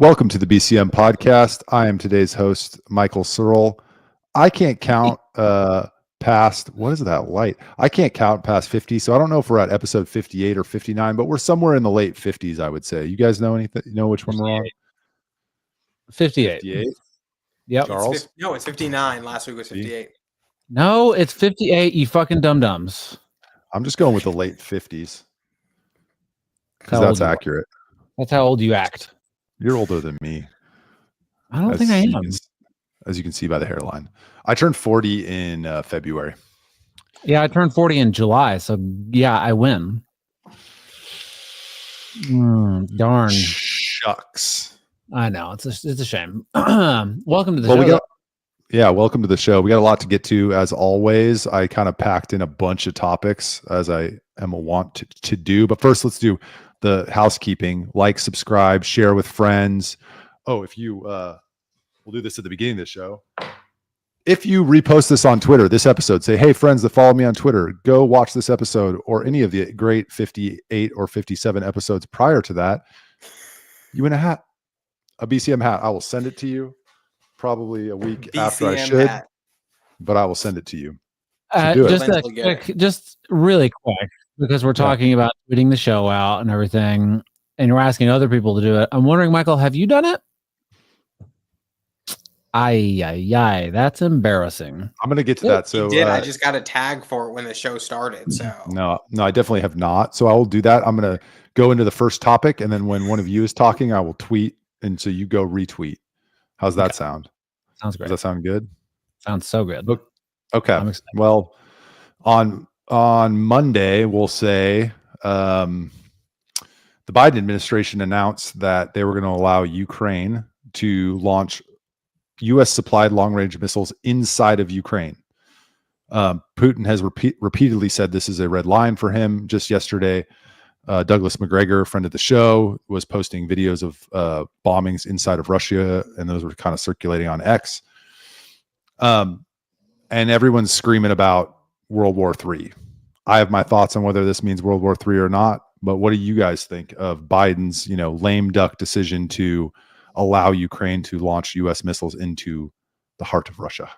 Welcome to the BCM Podcast. I am today's host, Michael Searle. I can't count past, what is that light? I can't count past 50, so I don't know if we're at episode 58 or 59, but we're somewhere in the late 50s, I would say. You guys know anything? You know which one we're on? 58. 58? Yep. Charles? It's 59. Last week was 58. No, it's 58, you fucking dum-dums. I'm just going with the late 50s because How old that's you are. accurate. That's how old you act. You're older than me. I don't think I am. As you can see by the hairline. I turned 40 in February. Yeah, I turned 40 in July, so yeah, I win. Darn. Shucks. I know, it's a shame. Welcome to the show. Welcome to the show. We got a lot to get to, as always. I kind of packed in a bunch of topics, as I am a want to do. But first, let's do the housekeeping. Like, subscribe, share with friends. Oh, if you, we'll do this at the beginning of the show. If you repost this on Twitter, this episode, say, hey, friends that follow me on Twitter, go watch this episode or any of the great 58 or 57 episodes prior to that. You win a hat, a BCM hat. I will send it to you probably a week after I should, but I will send it to you. Just really quick, because we're talking about tweeting the show out and everything, and you're asking other people to do it. I'm wondering, Michael, have you done it? That's embarrassing. I'm going to get to that. So I just got a tag for it when the show started. So no, I definitely have not. So I will do that. I'm going to go into the first topic, and then when one of you is talking, I will tweet, and so you go retweet. How's that sound? Sounds great. Does that sound good? Sounds so good. Okay. Well, on Monday, we'll say the Biden administration announced that they were going to allow Ukraine to launch U.S. supplied long-range missiles inside of Ukraine. Putin has repeatedly said this is a red line for him. Just yesterday, Douglas McGregor, friend of the show, was posting videos of bombings inside of Russia, and those were kind of circulating on X. And everyone's screaming about World War III. I have my thoughts on whether this means World War III or not, but what do you guys think of Biden's, lame duck decision to allow Ukraine to launch U.S. missiles into the heart of Russia?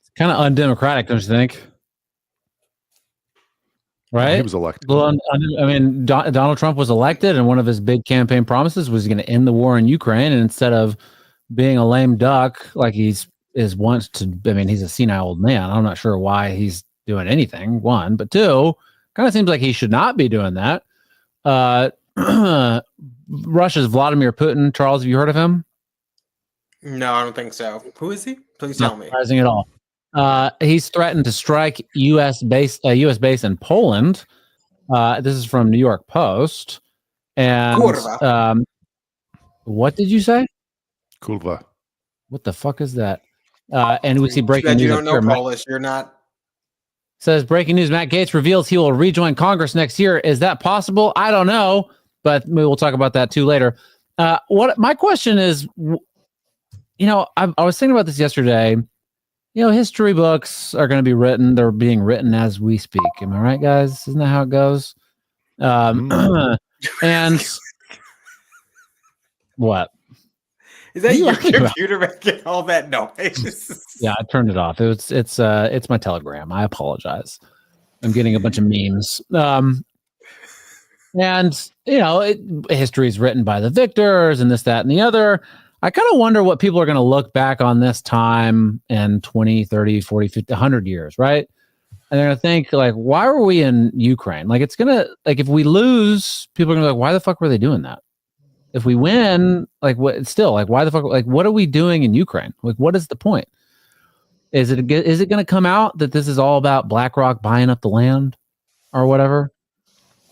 It's kind of undemocratic, don't you think? Right? He was elected. Well, I mean, Donald Trump was elected, and one of his big campaign promises was going to end the war in Ukraine. And instead of being a lame duck like he's wants to, I mean, he's a senile old man. I'm not sure why he's doing anything. One, but two, kind of seems like he should not be doing that. Russia's Vladimir Putin. Charles, have you heard of him? No, I don't think so. Who is he? Please tell me. Not surprising at all. He's threatened to strike U.S. base in Poland. This is from New York Post. And what did you say? Kurva. What the fuck is that? And we see breaking news. You don't know Polish. You're not. Says breaking news: Matt Gaetz reveals he will rejoin Congress next year. Is that possible? I don't know, but maybe we'll talk about that too later. What my question is, I was thinking about this yesterday. History books are going to be written. They're being written as we speak. Am I right, guys? Isn't that how it goes? And what? Is that your computer making all that noise? Yeah, I turned it off. It's my Telegram. I apologize. I'm getting a bunch of memes. And history is written by the victors and this, that, and the other. I kind of wonder what people are going to look back on this time in 20, 30, 40, 50, 100 years, right? And they're going to think, like, why were we in Ukraine? Like, it's going to, like, if we lose, people are going to be like, why the fuck were they doing that? If we win, like, what? Still, like, why the fuck? Like, what are we doing in Ukraine? Like, what is the point? Is it going to come out that this is all about BlackRock buying up the land or whatever?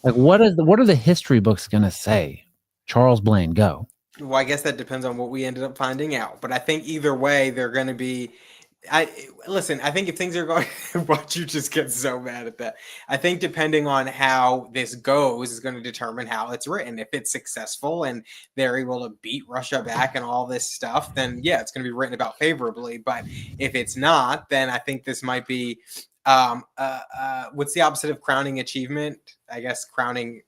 Like, what are the history books going to say? Charles Blain, go. Well, I guess that depends on what we ended up finding out. But I think either way, they're going to be. I think if things are going, watch you just get so mad at that. I think depending on how this goes is going to determine how it's written. If it's successful and they're able to beat Russia back and all this stuff, then yeah, it's going to be written about favorably. But if it's not, then I think this might be what's the opposite of crowning achievement? I guess crowning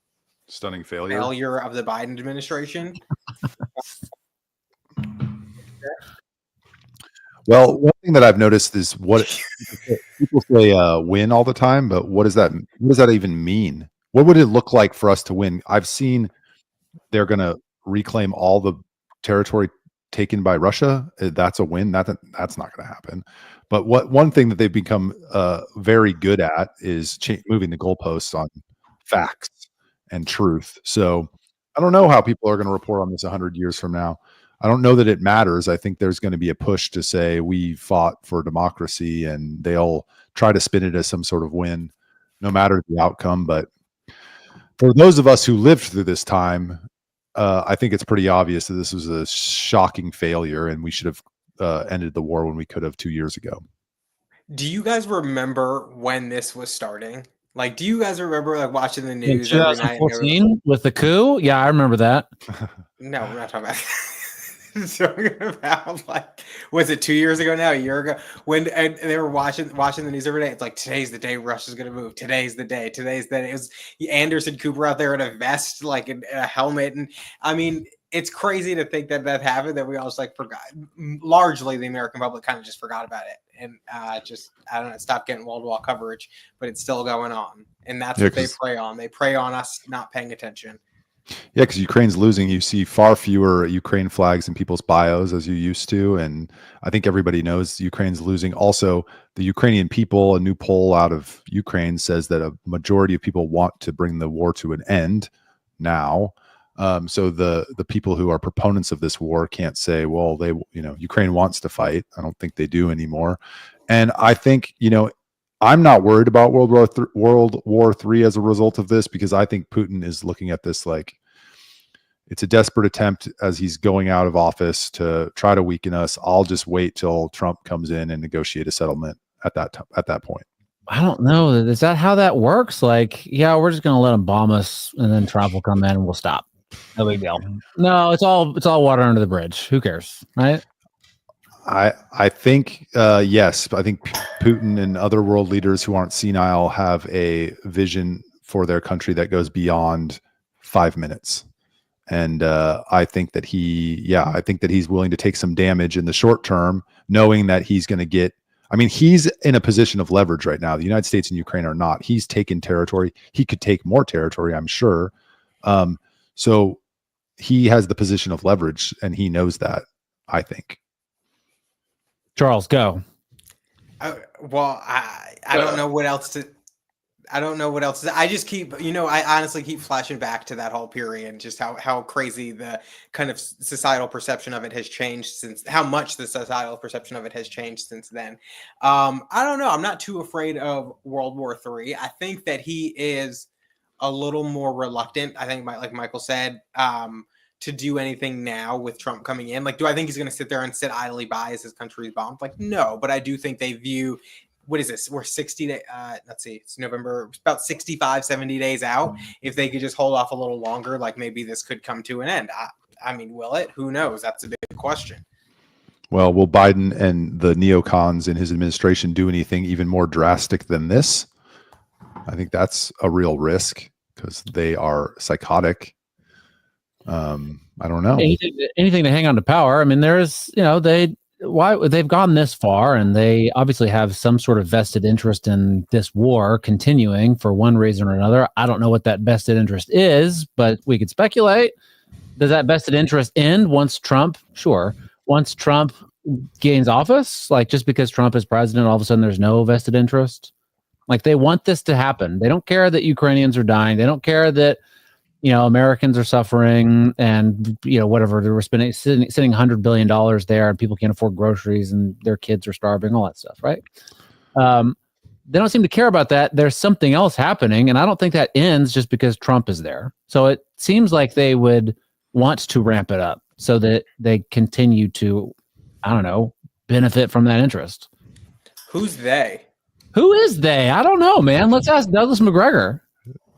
stunning failure of the Biden administration. Well, one thing that I've noticed is what people say win all the time, but what does that even mean? What would it look like for us to win? I've seen they're going to reclaim all the territory taken by Russia. That's a win. That's not going to happen. But one thing that they've become very good at is moving the goalposts on facts and truth. So I don't know how people are going to report on this 100 years from now. I don't know that it matters. I think there's going to be a push to say we fought for democracy, and they'll try to spin it as some sort of win, no matter the outcome. But for those of us who lived through this time, I think it's pretty obvious that this was a shocking failure, and we should have ended the war when we could have 2 years ago. Do you guys remember when this was starting? Like, do you guys remember like watching the In news every night? 2014 with the coup? Yeah, I remember that. No, we're not talking about that. Talking about, like, was it 2 years ago now, a year ago, when and they were watching the news every day. It's like, today's the day Russia's gonna move. Today's the day. It was Anderson Cooper out there in a vest, like in a helmet, and I mean, it's crazy to think that happened. That we all just like forgot. Largely, the American public kind of just forgot about it, and just I don't know, stopped getting wall-to-wall coverage, but it's still going on, and that's what they prey on. They prey on us not paying attention. Yeah, because Ukraine's losing. You see far fewer Ukraine flags in people's bios as you used to. And I think everybody knows Ukraine's losing. Also, the Ukrainian people, a new poll out of Ukraine says that a majority of people want to bring the war to an end now. So the people who are proponents of this war can't say, well, Ukraine wants to fight. I don't think they do anymore. And I think, I'm not worried about World War III as a result of this, because I think Putin is looking at this like it's a desperate attempt as he's going out of office to try to weaken us. I'll just wait till Trump comes in and negotiate a settlement at that point. I don't know. Is that how that works? Like, yeah, we're just going to let him bomb us, and then Trump will come in and we'll stop. No big deal. No, it's all water under the bridge. Who cares, right? I think yes. I think Putin and other world leaders who aren't senile have a vision for their country that goes beyond 5 minutes, and I think that he's willing to take some damage in the short term, knowing that he's going to get. I mean, he's in a position of leverage right now. The United States and Ukraine are not. He's taken territory. He could take more territory, I'm sure. So he has the position of leverage, and he knows that, I think. Charles, go. I don't know what else to. I don't know what else to. I just keep, I honestly keep flashing back to that whole period and just how crazy the kind of societal perception of it has changed since. How much the societal perception of it has changed since then. I don't know. I'm not too afraid of World War III. I think that he is a little more reluctant. I think, like Michael said, to do anything now with Trump coming in. Like, do I think he's going to sit there and sit idly by as his country's bombed? Like, no, but I do think they view, what is this? We're 60 days, let's see, it's November, it's about 65, 70 days out. If they could just hold off a little longer, like maybe this could come to an end. I mean, will it? Who knows? That's a big question. Well, will Biden and the neocons in his administration do anything even more drastic than this? I think that's a real risk because they are psychotic. I don't know. Anything to hang on to power. I mean, there's, they've gone this far, and they obviously have some sort of vested interest in this war continuing for one reason or another. I don't know what that vested interest is, but we could speculate. Does that vested interest end once Trump? Sure. Once Trump gains office, like just because Trump is president, all of a sudden there's no vested interest. Like they want this to happen. They don't care that Ukrainians are dying. They don't care that, Americans are suffering and, whatever, they were sitting $100 billion there and people can't afford groceries and their kids are starving, all that stuff, right? They don't seem to care about that. There's something else happening, and I don't think that ends just because Trump is there. So it seems like they would want to ramp it up so that they continue to, benefit from that interest. Who's they? Who is they? I don't know, man. Let's ask Douglas McGregor.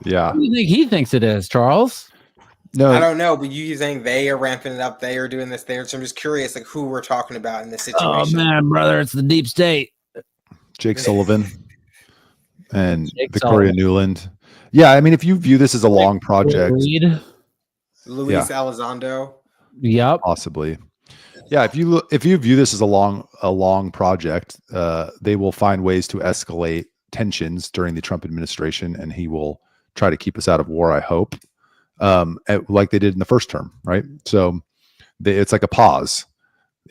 Yeah. Who do you think he thinks it is, Charles? No, I don't know, but you saying they are ramping it up, they are doing this there. So I'm just curious, like who we're talking about in this situation. Oh man, brother, it's the deep state. Jake Sullivan and Victoria Nuland. Yeah, I mean, if you view this as a long project, Luis Elizondo. Yep. Possibly. Yeah, if you view this as a long project, they will find ways to escalate tensions during the Trump administration, and he will try to keep us out of war. I hope, like they did in the first term, right? So it's like a pause.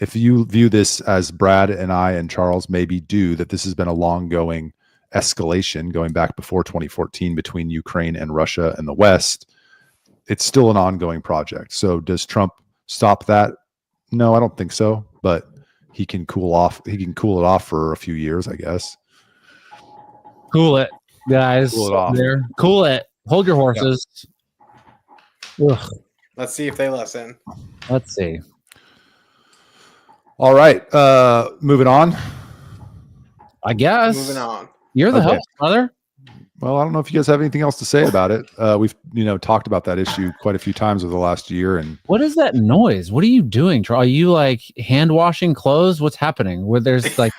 If you view this as Brad and I and Charles maybe do, that this has been a long-going escalation going back before 2014 between Ukraine and Russia and the West, it's still an ongoing project. So does Trump stop that? No, I don't think so, but he can cool off. He can cool it off for a few years, I guess. Cool it, guys. Cool it off. There. Cool it. Hold your horses. Ugh. Let's see if they listen. Let's see. All right. Moving on. I guess. Moving on. You're the Okay. host, brother. Well, I don't know if you guys have anything else to say about it. We've talked about that issue quite a few times over the last year. And What is that noise? What are you doing, Charles? Are you like hand washing clothes? What's happening? Where there's like,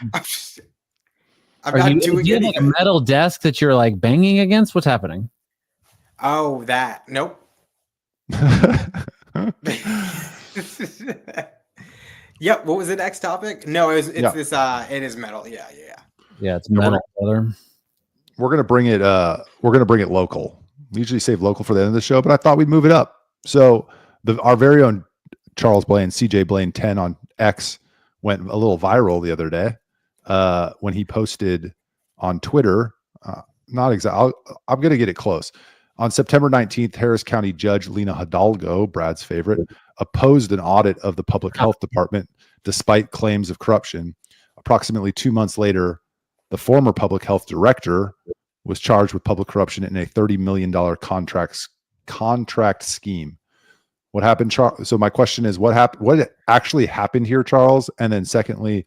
I'm are not you, doing do you have like a anything. metal desk that you're like banging against? What's happening? Oh, that. Nope. Yep. What was the next topic? No, it's Yeah. this. It is metal. Yeah. Yeah, it's metal, brother. we're gonna bring it. We're gonna bring it local. We usually save local for the end of the show, but I thought we'd move it up. So our very own Charles Blain, CJ Blain 10 on X, went a little viral the other day when he posted on Twitter. Not exactly. I'm gonna get it close. On September 19th, Harris County Judge Lena Hidalgo, Brad's favorite, opposed an audit of the public health department despite claims of corruption. Approximately 2 months later, the former public health director was charged with public corruption in a $30 million contract scheme. What happened, Charles? So my question is, what happened? What actually happened here, Charles? And then secondly,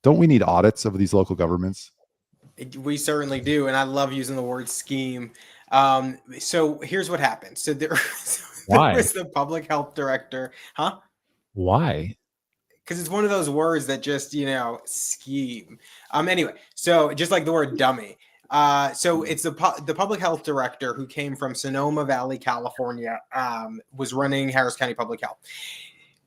don't we need audits of these local governments? We certainly do, and I love using the word scheme. So here's what happened. So there Why? was the public health director, huh? Why? Because it's one of those words that just scheme. Anyway, so just like the word dummy. So it's the public health director who came from Sonoma Valley, California, was running Harris County Public Health.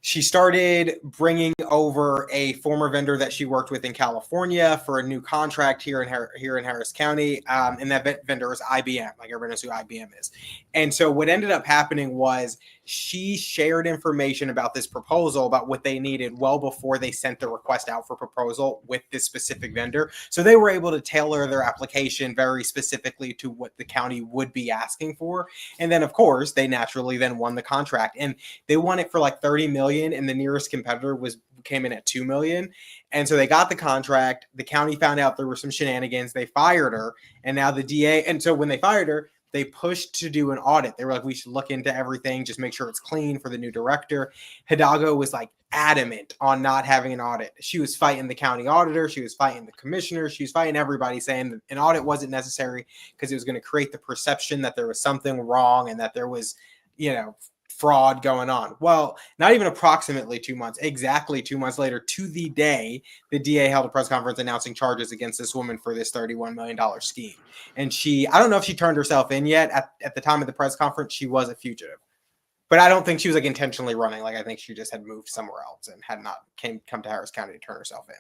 She started bringing over a former vendor that she worked with in California for a new contract here in Harris County, and that vendor is IBM. Like everyone knows who IBM is. And so what ended up happening was she shared information about this proposal, about what they needed, well before they sent the request out for proposal with this specific vendor. So they were able to tailor their application very specifically to what the county would be asking for. And then, of course, they naturally then won the contract. And they won it for like $30 million, and the nearest competitor came in at $2 million. And so they got the contract. The county found out there were some shenanigans. They fired her, and now the DA. And so when they fired her, they pushed to do an audit. They were like, we should look into everything, just make sure it's clean for the new director. Hidalgo was like adamant on not having an audit. She was fighting the county auditor. She was fighting the commissioner. She was fighting everybody, saying that an audit wasn't necessary because it was going to create the perception that there was something wrong and that there was, fraud going on. Well, not even approximately 2 months, exactly 2 months later, to the day, the DA held a press conference announcing charges against this woman for this $31 million scheme. And I don't know if she turned herself in yet. At the time of the press conference, she was a fugitive. But I don't think she was like intentionally running. Like I think she just had moved somewhere else and had not come to Harris County to turn herself in.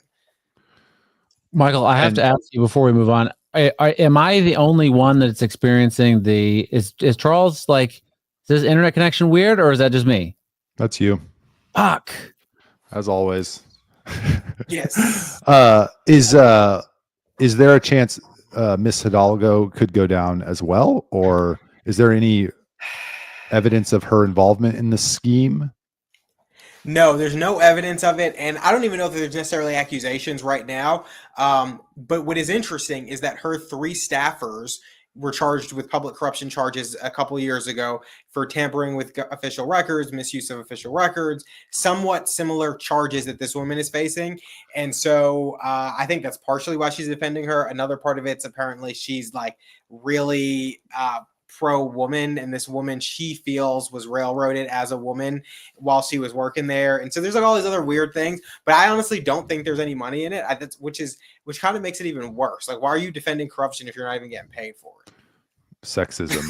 Michael, I have to ask you before we move on. Am I the only one that's experiencing is Charles like, is this internet connection weird, or is that just me? That's you. Fuck. As always. Yes. Is there a chance Miss Hidalgo could go down as well, or is there any evidence of her involvement in the scheme? No, there's no evidence of it, and I don't even know if there's necessarily accusations right now. But what is interesting is that her 3 staffers were charged with public corruption charges a couple of years ago for tampering with official records, misuse of official records, somewhat similar charges that this woman is facing. And so I think that's partially why she's defending her. Another part of it's apparently she's like really pro-woman, and this woman she feels was railroaded as a woman while she was working there. And so there's like all these other weird things, but I honestly don't think there's any money in it, which kind of makes it even worse. Like, why are you defending corruption if you're not even getting paid for it? Sexism.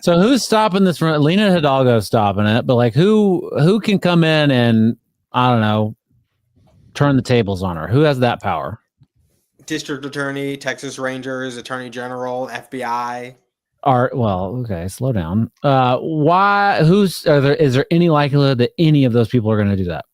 So who's stopping this from Lena Hidalgo's stopping it, but like who can come in and I don't know, turn the tables on her? Who has that power? District Attorney, Texas Rangers, Attorney General, FBI. Okay, slow down. Is there any likelihood that any of those people are going to do that?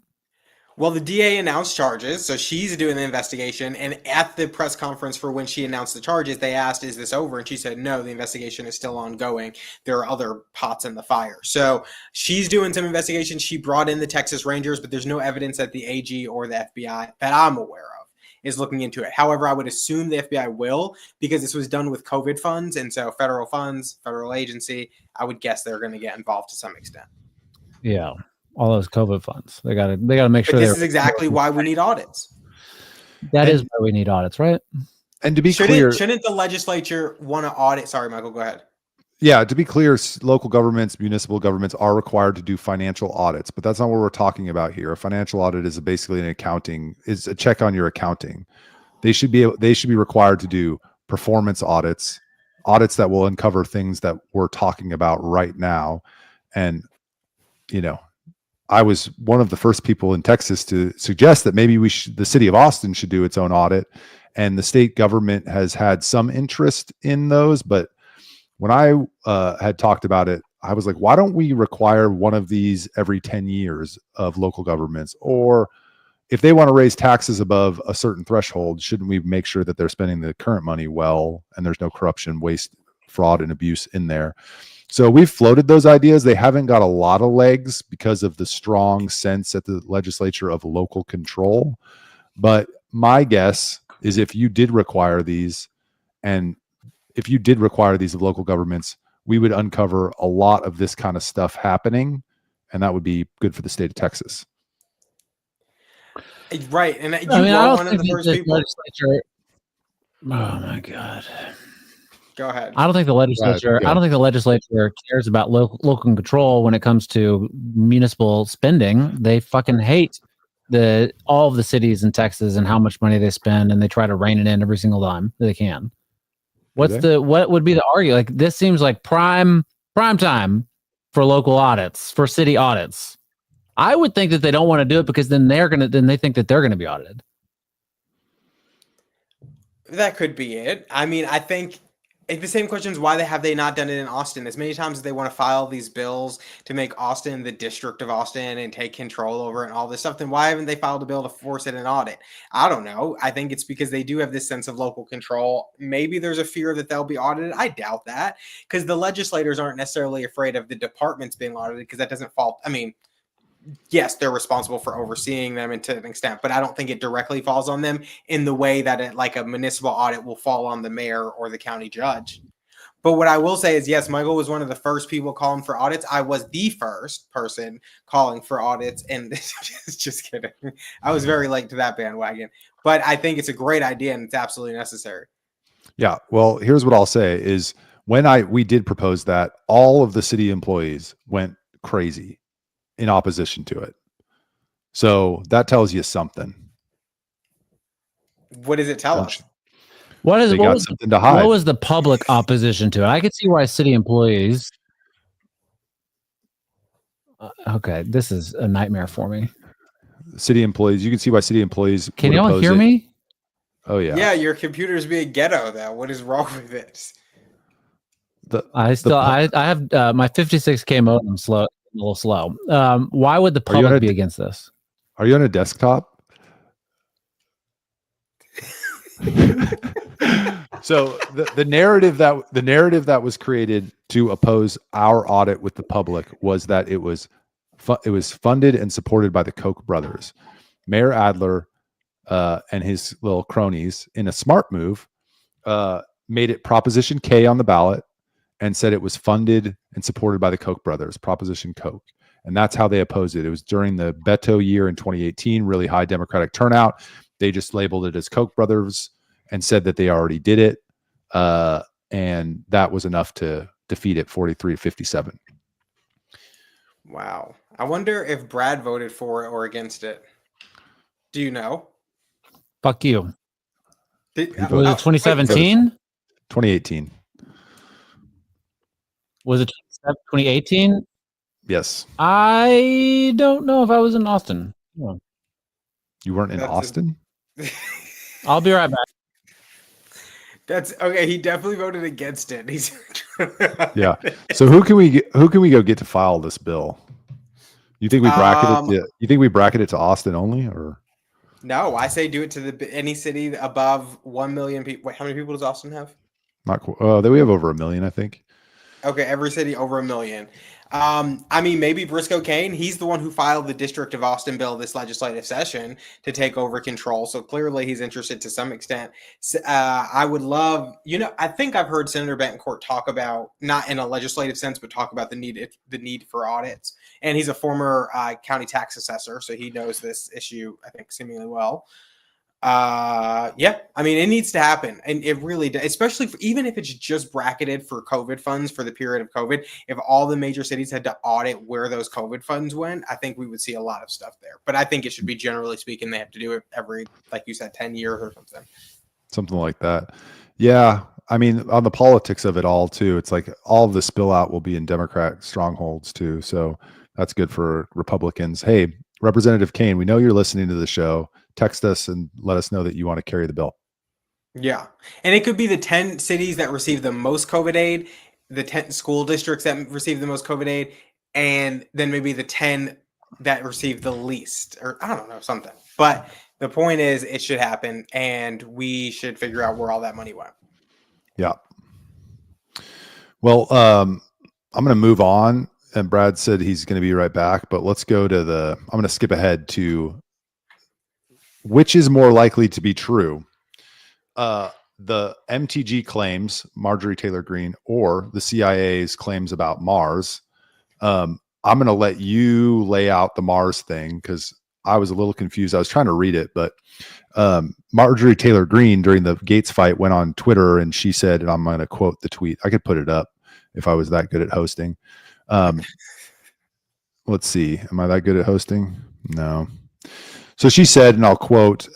Well, the DA announced charges, so she's doing the investigation. And at the press conference for when she announced the charges, they asked, is this over? And she said, no, the investigation is still ongoing. There are other pots in the fire. So she's doing some investigation. She brought in the Texas Rangers, but there's no evidence that the AG or the FBI that I'm aware of is looking into it. However, I would assume the FBI will, because this was done with COVID funds. And so federal funds, federal agency, I would guess they're going to get involved to some extent. Yeah. All those COVID funds. They gotta make sure. But this is exactly why we need audits. That is why we need audits, right? And to be clear, shouldn't the legislature want to audit? Sorry, Michael, go ahead. Yeah, to be clear, local governments, municipal governments are required to do financial audits, but that's not what we're talking about here. A financial audit is basically is a check on your accounting. They should be required to do performance audits that will uncover things that we're talking about right now. And I was one of the first people in Texas to suggest that maybe the city of Austin should do its own audit, and the state government has had some interest in those. But when I had talked about it, I was like, why don't we require one of these every 10 years of local governments? Or if they want to raise taxes above a certain threshold, shouldn't we make sure that they're spending the current money well and there's no corruption, waste, fraud, and abuse in there? So we've floated those ideas. They haven't got a lot of legs because of the strong sense at the legislature of local control. But my guess is if you did require these of local governments, we would uncover a lot of this kind of stuff happening, and that would be good for the state of Texas. Right. And you were one of the first people. Legislature. Oh my God. Go ahead. I don't think the legislature. I don't think the legislature cares about local control when it comes to municipal spending. They fucking hate all of the cities in Texas and how much money they spend, and they try to rein it in every single time they can. What would be the argument? Like, this seems like prime time for local audits, for city audits. I would think that they don't want to do it because then they think that they're gonna be audited. That could be it. I mean, I think the same question is why have they not done it in Austin? As many times as they want to file these bills to make Austin the district of Austin and take control over it and all this stuff, then why haven't they filed a bill to force it in audit? I don't know. I think it's because they do have this sense of local control. Maybe there's a fear that they'll be audited. I doubt that, because the legislators aren't necessarily afraid of the departments being audited, because that doesn't fall. I mean, yes, they're responsible for overseeing them to an extent, but I don't think it directly falls on them in the way that like a municipal audit will fall on the mayor or the county judge. But what I will say is, yes, Michael was one of the first people calling for audits. I was the first person calling for audits, and just kidding. I was very late to that bandwagon, but I think it's a great idea and it's absolutely necessary. Yeah. Well, here's what I'll say is when we did propose that, all of the city employees went crazy in opposition to it. So that tells you something. What does it tell us? Something to hide. What was the public opposition to it? I could see why city employees. Okay, this is a nightmare for me. City employees. You can see why city employees. Can y'all hear me? Oh yeah. Yeah, your computer's being ghetto though. What is wrong with it? I have my 56K modem slow. A little slow. Why would the public be against this? Are you on a desktop? So the narrative that was created to oppose our audit with the public was that it was funded and supported by the Koch brothers. Mayor Adler and his little cronies, in a smart move, made it Proposition K on the ballot and said it was funded and supported by the Koch brothers, Proposition Koch. And that's how they opposed it. It was during the Beto year in 2018, really high Democratic turnout. They just labeled it as Koch brothers and said that they already did it. And that was enough to defeat it 43-57. Wow. I wonder if Brad voted for it or against it. Do you know? Fuck you. Was it 2017? 2018. Was it 2018. Yes. I don't know if I was in Austin. No. You weren't in Austin? I'll be right back. That's okay. He definitely voted against it. He's Yeah. So who can we go get to file this bill? You think we bracket it to Austin only, or no? I say do it to any city above 1 million people. Wait, how many people does Austin have? not? We have over 1 million, I think. Okay, every city over 1 million. I mean, maybe Briscoe Cain, he's the one who filed the District of Austin bill this legislative session to take over control. So clearly he's interested to some extent. I would love, I think I've heard Senator Betancourt talk about, not in a legislative sense, but talk about the need for audits. And he's a former county tax assessor, so he knows this issue, I think, seemingly well. Yeah, I mean, it needs to happen, and it really does, especially even if it's just bracketed for COVID funds for the period of COVID. If all the major cities had to audit where those COVID funds went, I think we would see a lot of stuff there. But I think it should be, generally speaking, they have to do it every, like you said, 10 years or something like that. Yeah, I mean, on the politics of it all too, it's like all of the spill out will be in Democrat strongholds too, so that's good for Republicans. Hey, Representative Cain, we know you're listening to the show. Text us and let us know that you want to carry the bill. Yeah. And it could be the 10 cities that receive the most COVID aid, the 10 school districts that receive the most COVID aid, and then maybe the 10 that receive the least, or I don't know, something. But the point is, it should happen, and we should figure out where all that money went. Yeah. Well, I'm going to move on, and Brad said he's going to be right back, but let's go to I'm going to skip ahead to which is more likely to be true, the MTG claims, Marjorie Taylor Greene, or the CIA's claims about Mars. I'm going to let you lay out the Mars thing because I was a little confused. I was trying to read it, but Marjorie Taylor Greene during the Gaetz fight went on Twitter and she said, and I'm going to quote the tweet. I could put it up if I was that good at hosting. Let's see. Am I that good at hosting? No. So she said, and I'll quote,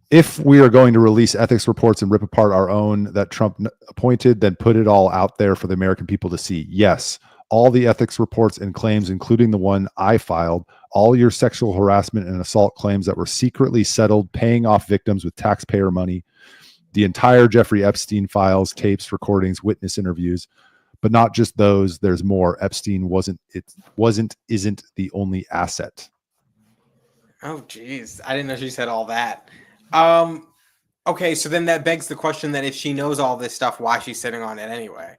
if we are going to release ethics reports and rip apart our own that Trump appointed, then put it all out there for the American people to see. Yes, all the ethics reports and claims, including the one I filed, all your sexual harassment and assault claims that were secretly settled, paying off victims with taxpayer money, the entire Jeffrey Epstein files, tapes, recordings, witness interviews, but not just those. There's more. Epstein isn't the only asset. Oh, geez. I didn't know she said all that. Okay, so then that begs the question that if she knows all this stuff, why she's sitting on it anyway?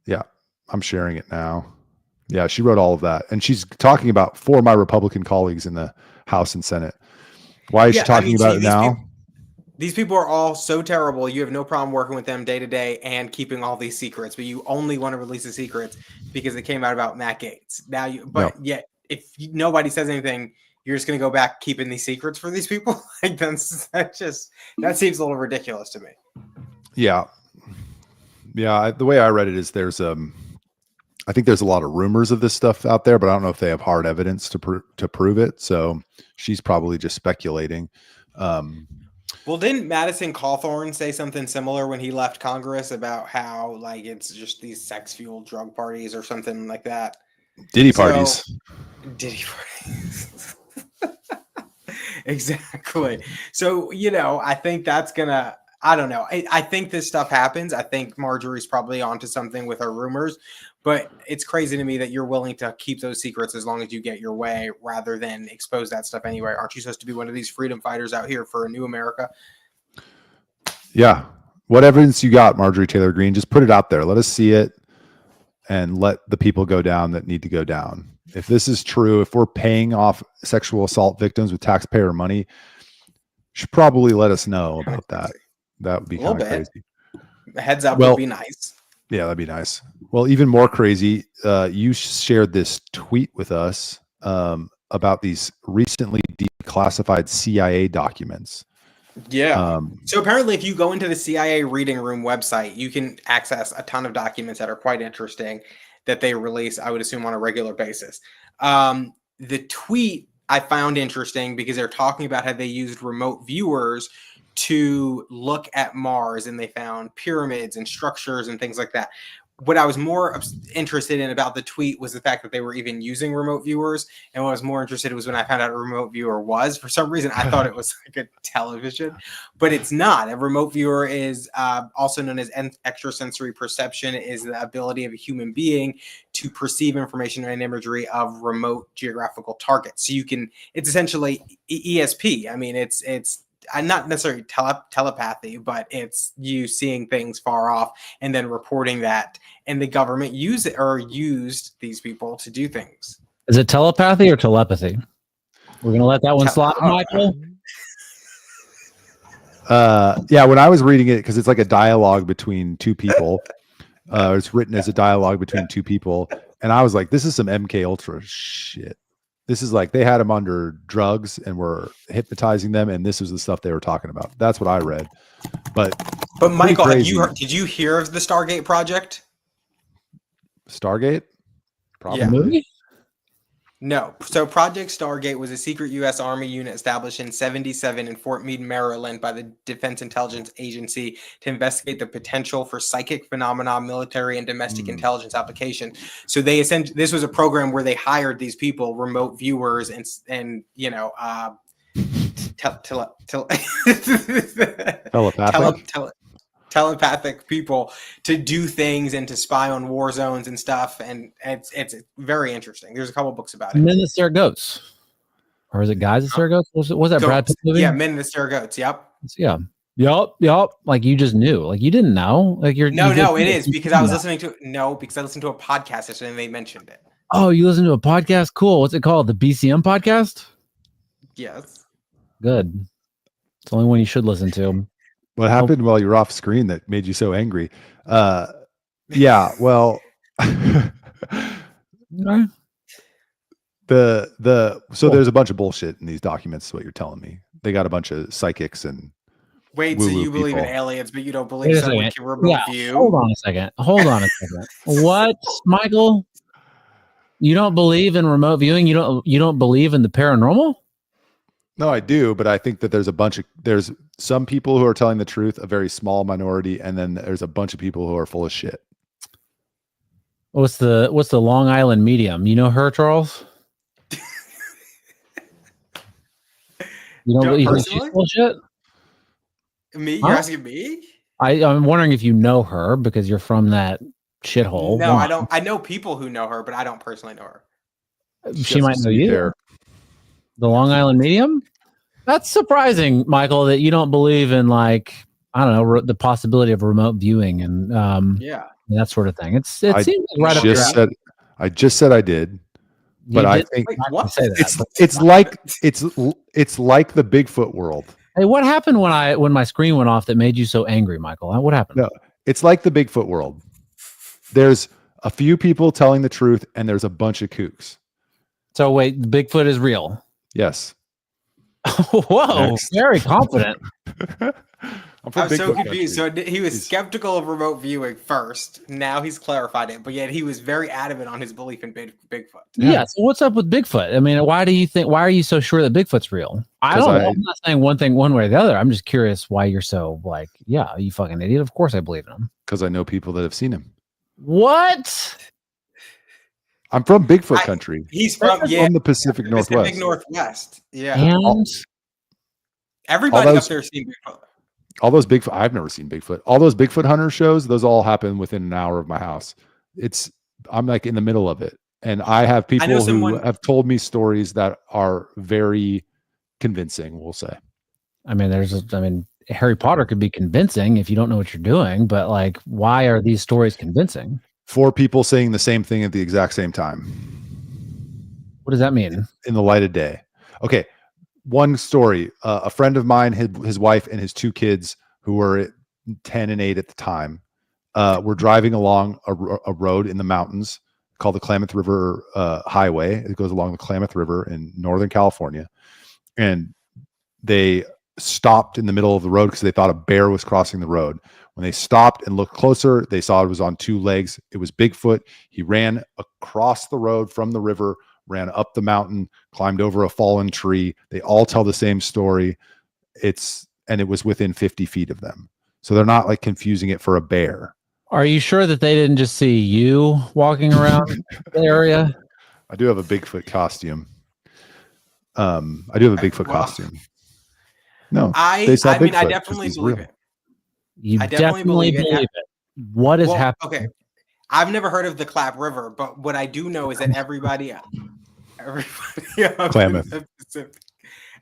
Yeah, I'm sharing it now. Yeah, she wrote all of that. And she's talking about for my Republican colleagues in the House and Senate. Why is she talking about it now? These people are all so terrible. You have no problem working with them day to day and keeping all these secrets, but you only want to release the secrets because it came out about Matt Gaetz. Yet if nobody says anything, you're just going to go back keeping these secrets for these people? Like that seems a little ridiculous to me. Yeah. The way I read it is there's I think there's a lot of rumors of this stuff out there, but I don't know if they have hard evidence to prove it. So she's probably just speculating. Well, didn't Madison Cawthorn say something similar when he left Congress about how like it's just these sex fueled drug parties or something like that? Diddy parties. Exactly. So, I think that's gonna, I don't know. I think this stuff happens. I think Marjorie's probably onto something with her rumors, but it's crazy to me that you're willing to keep those secrets as long as you get your way rather than expose that stuff anyway. Aren't you supposed to be one of these freedom fighters out here for a new America? Yeah. What evidence you got, Marjorie Taylor Greene? Just put it out there. Let us see it and let the people go down that need to go down. If this is true, if we're paying off sexual assault victims with taxpayer money, you should probably let us know about that. That would be kind of crazy. Heads up would be nice. Yeah, that'd be nice. Well, even more crazy, you shared this tweet with us about these recently declassified CIA documents. Yeah. So apparently if you go into the CIA Reading Room website, you can access a ton of documents that are quite interesting that they release, I would assume, on a regular basis. The tweet I found interesting because they're talking about how they used remote viewers to look at Mars and they found pyramids and structures and things like that. what I was more interested in about the tweet was the fact that they were even using remote viewers. And what I was more interested in was when I found out a remote viewer was. For some reason, I thought it was like a television, but it's not. A remote viewer is also known as extrasensory perception, is the ability of a human being to perceive information and imagery of remote geographical targets. So it's essentially ESP. I mean, it's not necessarily telepathy, but it's you seeing things far off and then reporting that. And the government used these people to do things. Is it telepathy or telepathy? We're going to let that one slide, Michael. Yeah, when I was reading it, because it's like a dialogue between two people, it's written as a dialogue between two people. And I was like, this is some MK Ultra shit. This is like they had them under drugs and were hypnotizing them, and this was the stuff they were talking about. That's what I read. But Michael, did you hear of the Stargate project? Stargate? Probably. Yeah. Movie? No. So Project Stargate was a secret U.S. Army unit established in 1977 in Fort Meade, Maryland by the Defense Intelligence Agency to investigate the potential for psychic phenomena, military and domestic intelligence application. So this was a program where they hired these people, remote viewers and telepathic people to do things and to spy on war zones and stuff, and it's very interesting. There's a couple books about it. Men that Stare Goats, or is it Guys that Stare Goats? Was that Brad Pitt movie? Yeah, Men that Stare Goats. Yep. Yeah. Yup. Like you just knew. Like you didn't know. Like it is because I was listening to because I listened to a podcast yesterday and they mentioned it. Oh, you listened to a podcast? Cool. What's it called? The BCM Podcast? Yes. Good. It's the only one you should listen to. What happened while you were off screen that made you so angry? Yeah, well, there's a bunch of bullshit in these documents. Is what you're telling me? They got a bunch of psychics and so you believe in aliens, but you don't believe someone can remote view? Hold on a second. What, Michael? You don't believe in remote viewing? You don't believe in the paranormal? No, I do, but I think that there's some people who are telling the truth, a very small minority, and then there's a bunch of people who are full of shit. What's the Long Island medium? You know her, Charles? You don't believe she's full of shit? Me? You're asking me? I'm wondering if you know her because you're from that shithole. No, I don't. I know people who know her, but I don't personally know her. She might know you. The Long Island medium? That's surprising, Michael, that you don't believe in the possibility of remote viewing and that sort of thing. It seems like right up your alley. I just said I did, but I think it's like the Bigfoot world. Hey, what happened when my screen went off that made you so angry, Michael? What happened? No, it's like the Bigfoot world. There's a few people telling the truth, and there's a bunch of kooks. So wait, Bigfoot is real? Yes. Whoa, very confident. I'm so confused. So he was skeptical of remote viewing first. Now he's clarified it, but yet he was very adamant on his belief in Bigfoot. Yeah. So what's up with Bigfoot? I mean, why are you so sure that Bigfoot's real? I'm not saying one thing one way or the other. I'm just curious why you're so like, yeah, you fucking idiot. Of course I believe in him. Because I know people that have seen him. What? I'm from Bigfoot country. He's from the Pacific Northwest. Yeah. And everybody up there seen Bigfoot. All those Bigfoot, I've never seen Bigfoot. All those Bigfoot hunter shows, those all happen within an hour of my house. I'm like in the middle of it. And I have people who have told me stories that are very convincing, we'll say. I mean, Harry Potter could be convincing if you don't know what you're doing, but like, why are these stories convincing? 4 people saying the same thing at the exact same time. What does that mean? In the light of day. Okay. One story, a friend of mine, his wife and his 2 kids who were 10 and 8 at the time, were driving along a road in the mountains called the Klamath River Highway. It goes along the Klamath River in Northern California. And they stopped in the middle of the road because they thought a bear was crossing the road. When they stopped and looked closer, they saw it was on 2 legs. It was Bigfoot. He ran across the road from the river, ran up the mountain, climbed over a fallen tree. They all tell the same story. And it was within 50 feet of them. So they're not like confusing it for a bear. Are you sure that they didn't just see you walking around the area? I do have a Bigfoot costume. I do have a Bigfoot Well, costume. No, I they saw mean, I Bigfoot 'cause definitely he's believe real. it. You I definitely definitely believe believe it. it. What is Well, happening? okay. I've never heard of the Clap River, but what I do know is that everybody up Klamath. in the Pacific,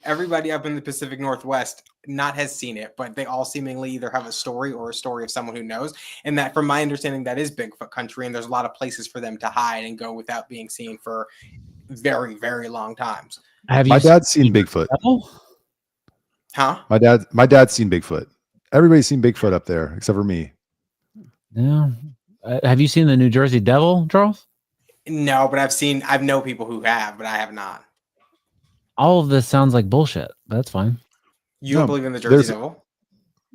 everybody up in the Pacific Northwest not has seen it, but they all seemingly either have a story or a story of someone who knows. And that, from my understanding, that is Bigfoot country, and there's a lot of places for them to hide and go without being seen for very, very long times. Have My you dad's seen Bigfoot. devil? Huh? My dad's seen Bigfoot. Everybody's seen Bigfoot up there except for me. Yeah. Have you seen the New Jersey Devil, Charles? No, but I know people who have, but I have not. All of this sounds like bullshit. That's fine. You No, don't believe in the Jersey Devil?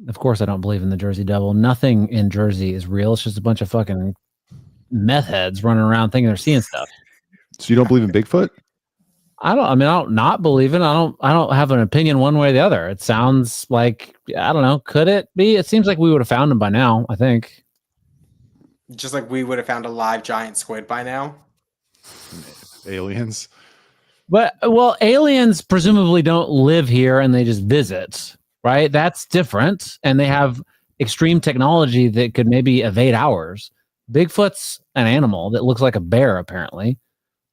Of course, I don't believe in the Jersey Devil. Nothing in Jersey is real. It's just a bunch of fucking meth heads running around thinking they're seeing stuff. So you don't believe in Bigfoot? I don't not believe it. I don't have an opinion one way or the other. It sounds like, I don't know. Could it be? It seems like we would have found him by now, I think. Just like we would have found a live giant squid by now. Aliens. But, well, aliens presumably don't live here and they just visit, right? That's different. And they have extreme technology that could maybe evade ours. Bigfoot's an animal that looks like a bear, apparently.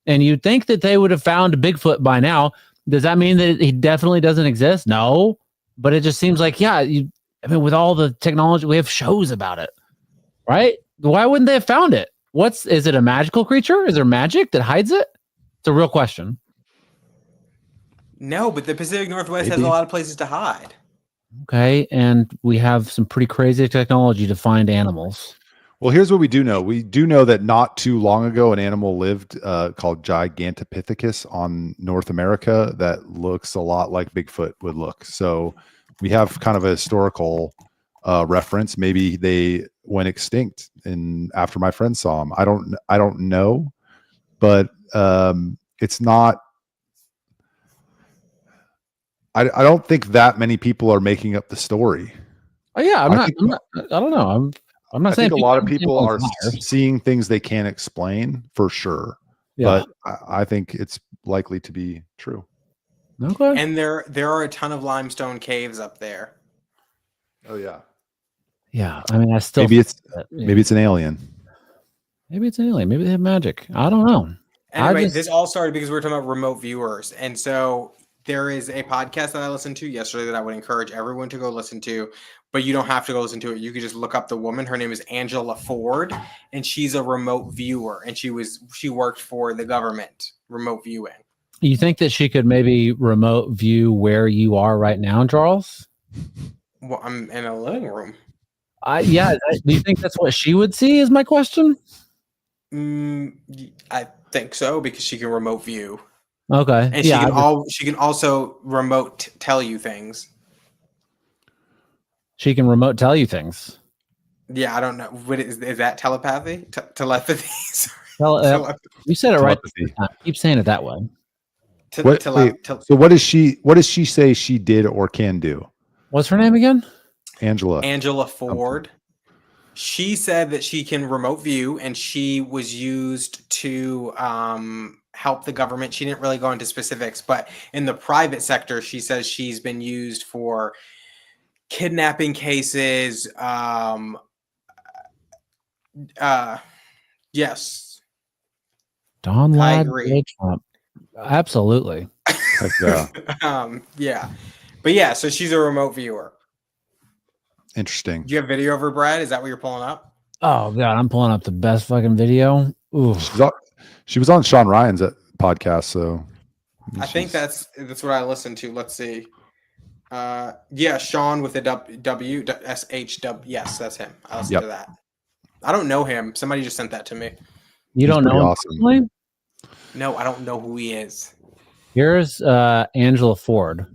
And you'd think that they would have found Bigfoot by now. Does that mean that he definitely doesn't exist? No. But it just seems like, yeah, with all the technology, we have shows about it, right? Why wouldn't they have found it? Is it a magical creature? Is there magic that hides it? It's a real question. No, but the Pacific Northwest has Maybe. a lot of places to hide. Okay. And we have some pretty crazy technology to find animals. Well, here's what we do know. We do know that not too long ago, an animal lived called Gigantopithecus on North America that looks a lot like Bigfoot would look. So we have kind of a historical reference. Maybe they went extinct after my friend saw them. I don't know, but it's not. I don't think that many people are making up the story. Oh yeah, I don't know. I'm not I saying think a lot of people are liars. seeing things they can't explain for sure, Yeah. but I think it's likely to be true. Okay. And there are a ton of limestone caves up there. Oh yeah, Yeah. I mean, I still maybe it's yeah. maybe it's an alien. Maybe it's an alien. Maybe they have magic. I don't know. Anyway, this all started because we were talking about remote viewers. And so there is a podcast that I listened to yesterday that I would encourage everyone to go listen to, but you don't have to go listen to it. You could just look up the woman. Her name is Angela Ford, and she's a remote viewer, and she worked for the government remote viewing. You think that she could maybe remote view where you are right now, Charles? Well, I'm in a living room. Yeah. Do you think that's what she would see is my question? I think so, because she can remote view. Okay. And she can also remote tell you things. She can remote tell you things. Yeah, I don't know. What is that telepathy? Telepathy? You said it right. Telepathy. Keep saying it that way. So what does she say she did or can do? What's her name again? Angela Ford. She said that she can remote view, and she was used to help the government. She didn't really go into specifics, but in the private sector, she says she's been used for kidnapping cases. Yes. Don I Ladd, agree. Trump. Absolutely. Heck yeah. Yeah. But yeah, so she's a remote viewer. Interesting. Do you have video of her, Brad? Is that what you're pulling up? Oh god, I'm pulling up the best fucking video. Ooh. She was on Sean Ryan's podcast, so I think that's what I listened to. Let's see. Yeah, Sean with a WSHW. Yes, that's him. I listened to that. I don't know him. Somebody just sent that to me. You don't know him awesome. personally? No, I don't know who he is. Here's Angela Ford.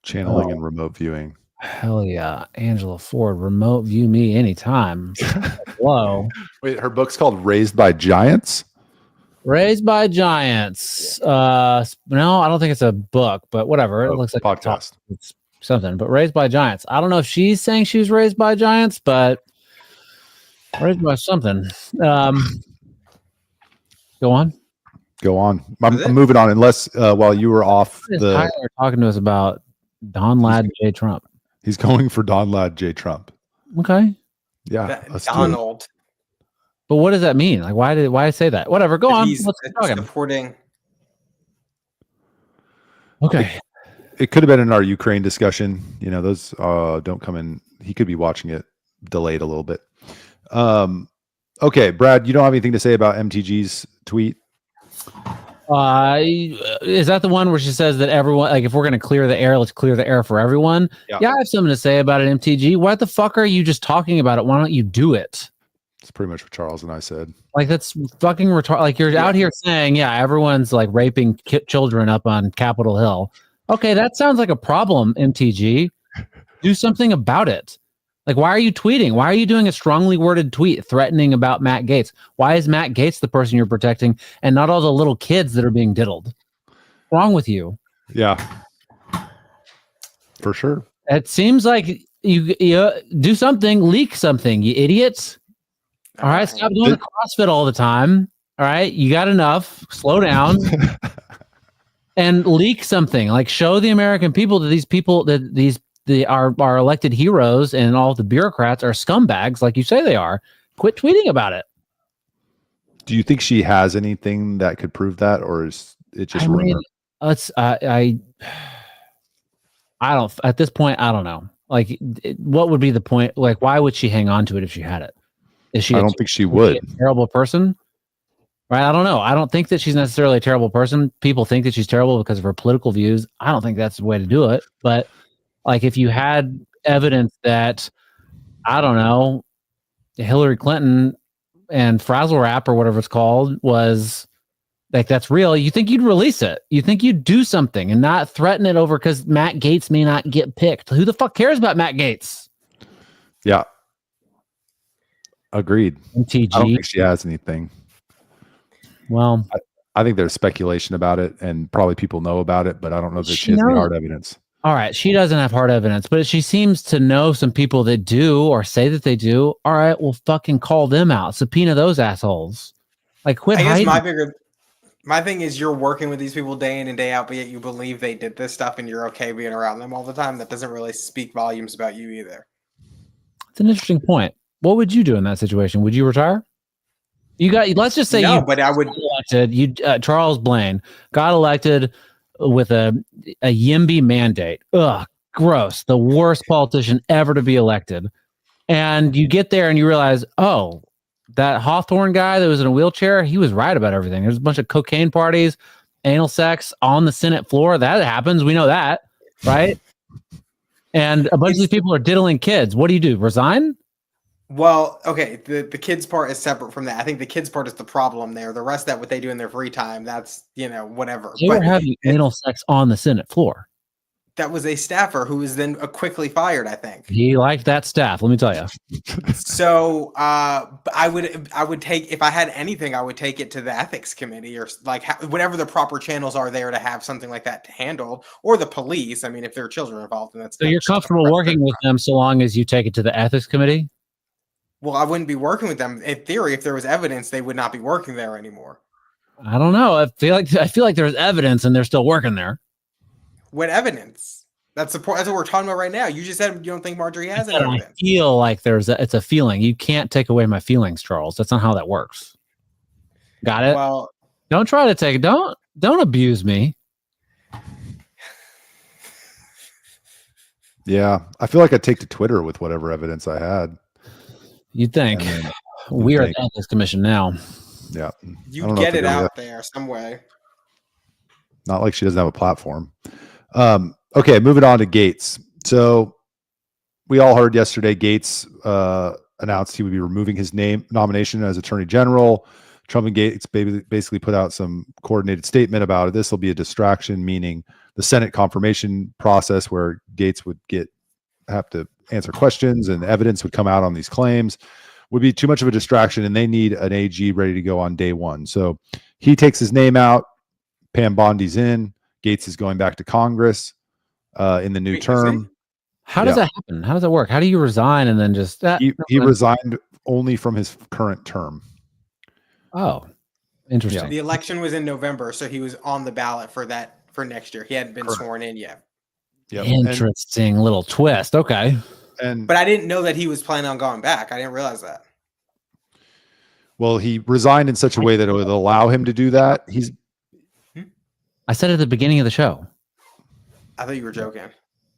Channeling and remote viewing. Hell yeah. Angela Ford, remote view me anytime. Hello. Wait, her book's called Raised by Giants? Raised by Giants. No, I don't think it's a book, but whatever. It looks like podcast. It's something, but raised by giants. I don't know if she's saying she was raised by giants, but raised by something. Go on. I'm moving on. Unless while you were off, Tyler talking to us about Don Ladd J. Trump. He's going for Don Ladd J. Trump. Okay. Yeah. Donald. But what does that mean? Like, why say that? Whatever. Go on. Let's keep talking. Supporting. Okay. It could have been in our Ukraine discussion. You know, those don't come in. He could be watching it delayed a little bit. Okay, Brad, you don't have anything to say about MTG's tweet? Is that the one where she says that everyone, like, if we're going to clear the air, let's clear the air for everyone? Yeah, I have something to say about it, MTG. What the fuck are you just talking about it? Why don't you do it? It's pretty much what Charles and I said. Like, that's fucking retarded. Like, you're out here saying, everyone's like raping children up on Capitol Hill. Okay, that sounds like a problem, MTG. Do something about it. Like, why are you tweeting? Why are you doing a strongly worded tweet threatening about Matt Gaetz? Why is Matt Gaetz the person you're protecting and not all the little kids that are being diddled? What's wrong with you? Yeah, for sure. It seems like you do something, leak something, you idiots. All right, stop doing the CrossFit all the time. All right, you got enough. Slow down. And leak something. Like, show the American people that these people, that our elected heroes and all the bureaucrats are scumbags, like you say they are. Quit tweeting about it. Do you think she has anything that could prove that, or is it just rumor? I don't. At this point, I don't know. Like, what would be the point? Like, why would she hang on to it if she had it? Is she? I don't think she would. A terrible person, right? I don't know. I don't think that she's necessarily a terrible person. People think that she's terrible because of her political views. I don't think that's the way to do it. But like, if you had evidence that, I don't know, Hillary Clinton and Frazzle Rap or whatever it's called was like, that's real, you think you'd release it. You think you'd do something and not threaten it over because Matt Gaetz may not get picked. Who the fuck cares about Matt Gaetz? Yeah. Agreed. MTG. I don't think she has anything. Well, I think there's speculation about it, and probably people know about it, but I don't know that she has any hard evidence. All right, she doesn't have hard evidence, but she seems to know some people that do, or say that they do. All right, well, fucking call them out. Subpoena those assholes. Like, quit hiding. I guess my thing is, you're working with these people day in and day out, but yet you believe they did this stuff and you're okay being around them all the time. That doesn't really speak volumes about you either. It's an interesting point. What would you do in that situation? Would you retire? Let's just say but I would. Elected, Charles Blain got elected with a YIMBY mandate. Ugh, gross. The worst politician ever to be elected. And you get there and you realize, oh, that Hawthorne guy that was in a wheelchair, he was right about everything. There's a bunch of cocaine parties, anal sex on the Senate floor. That happens. We know that, right? And a bunch of these people are diddling kids. What do? Resign? Well, okay, the kids part is separate from that. I think the kids part is the problem there. The rest of that, what they do in their free time, that's, whatever. They were having anal sex on the Senate floor. That was a staffer who was then quickly fired, I think. He liked that staff, let me tell you. So I would take, if I had anything, I would take it to the ethics committee or like whatever the proper channels are there to have something like that handled, or the police. I mean, if there are children involved, then that's. So you're comfortable working with them so long as you take it to the ethics committee? Well, I wouldn't be working with them. In theory, if there was evidence, they would not be working there anymore. I don't know. I feel like there's evidence and they're still working there. What evidence? That's what we're talking about right now. You just said you don't think Marjorie has any evidence. I feel like it's a feeling. You can't take away my feelings, Charles. That's not how that works. Got it? Well, don't try to take it. Don't abuse me. Yeah, I feel like I'd take to Twitter with whatever evidence I had. You'd think. We are at the Ethics Commission now. Yeah. You get it out there some way. Not like she doesn't have a platform. Okay, moving on to Gaetz. So we all heard yesterday Gaetz announced he would be removing his nomination as Attorney General. Trump and Gaetz basically put out some coordinated statement about it. This will be a distraction, meaning the Senate confirmation process where Gaetz would have to answer questions and evidence would come out on these claims would be too much of a distraction, and they need an AG ready to go on day one. So he takes his name out. Pam Bondi's in. Gaetz is going back to Congress in the new term. How does that happen? How does that work? How do you resign and then just he resigned only from his current term. Oh, interesting. The election was in November, so he was on the ballot for next year. He hadn't been sworn in yet. Yep. Interesting little twist. Okay. But I didn't know that he was planning on going back. I didn't realize that. Well, he resigned in such a way that it would allow him to do that. I said at the beginning of the show. I thought you were joking.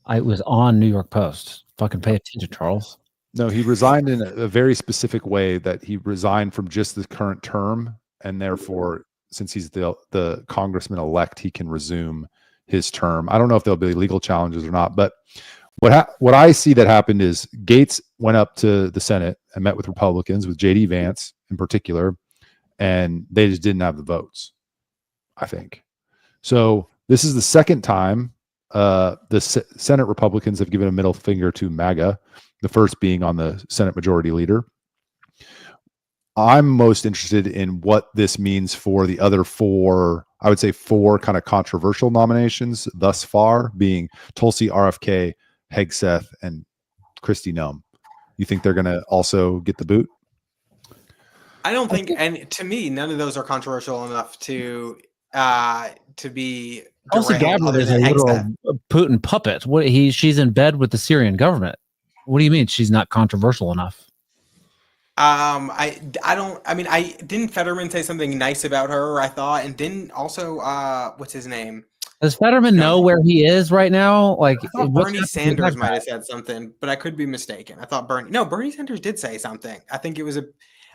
I was on New York Post. Fucking pay attention, Charles. No, he resigned in a very specific way, that he resigned from just the current term, and therefore, since he's the congressman-elect, he can resume his term. I don't know if there'll be legal challenges or not, but what I see that happened is Gaetz went up to the Senate and met with Republicans, with J.D. Vance in particular, and they just didn't have the votes, I think. So this is the second time the Senate Republicans have given a middle finger to MAGA, the first being on the Senate Majority Leader. I'm most interested in what this means for the other four kind of controversial nominations thus far, being Tulsi, RFK, Hegseth, and Kristi Noem. You think they're going to also get the boot? I don't think, and to me, none of those are controversial enough to be. Tulsi Gabbard is a literal Putin puppet. She's in bed with the Syrian government. What do you mean she's not controversial enough? I didn't Fetterman say something nice about her, I thought, and didn't also what's his name? Does Fetterman know where he is right now? Like, I thought Bernie Sanders might have said something, but I could be mistaken. I thought Bernie Sanders did say something. I think it was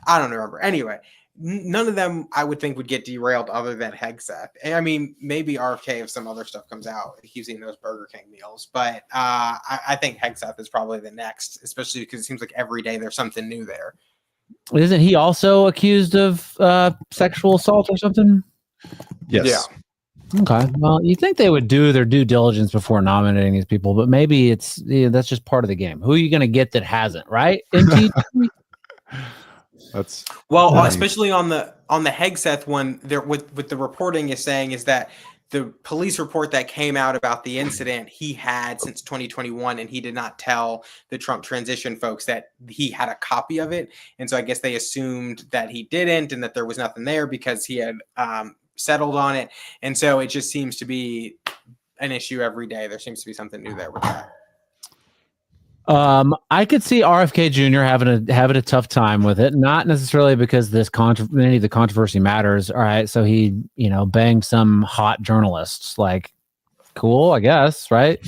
I don't remember. Anyway, none of them I would think would get derailed other than Hegseth. I mean, maybe RFK if some other stuff comes out. He keeps eating those Burger King meals. But I think Hegseth is probably the next, especially because it seems like every day there's something new there. Isn't he also accused of sexual assault or something? Yes. Yeah. Okay. Well, you think they would do their due diligence before nominating these people, but maybe that's just part of the game. Who are you going to get that hasn't, right? MTG? That's especially on the Hegseth one, there with the reporting is saying is that the police report that came out about the incident he had since 2021, and he did not tell the Trump transition folks that he had a copy of it, and so I guess they assumed that he didn't and that there was nothing there because he had settled on it, and so it just seems to be an issue every day. There seems to be something new there with that. I could see RFK Jr. having a tough time with it, not necessarily because any of the controversy matters. All right, so he banged some hot journalists, like, cool, I guess, right?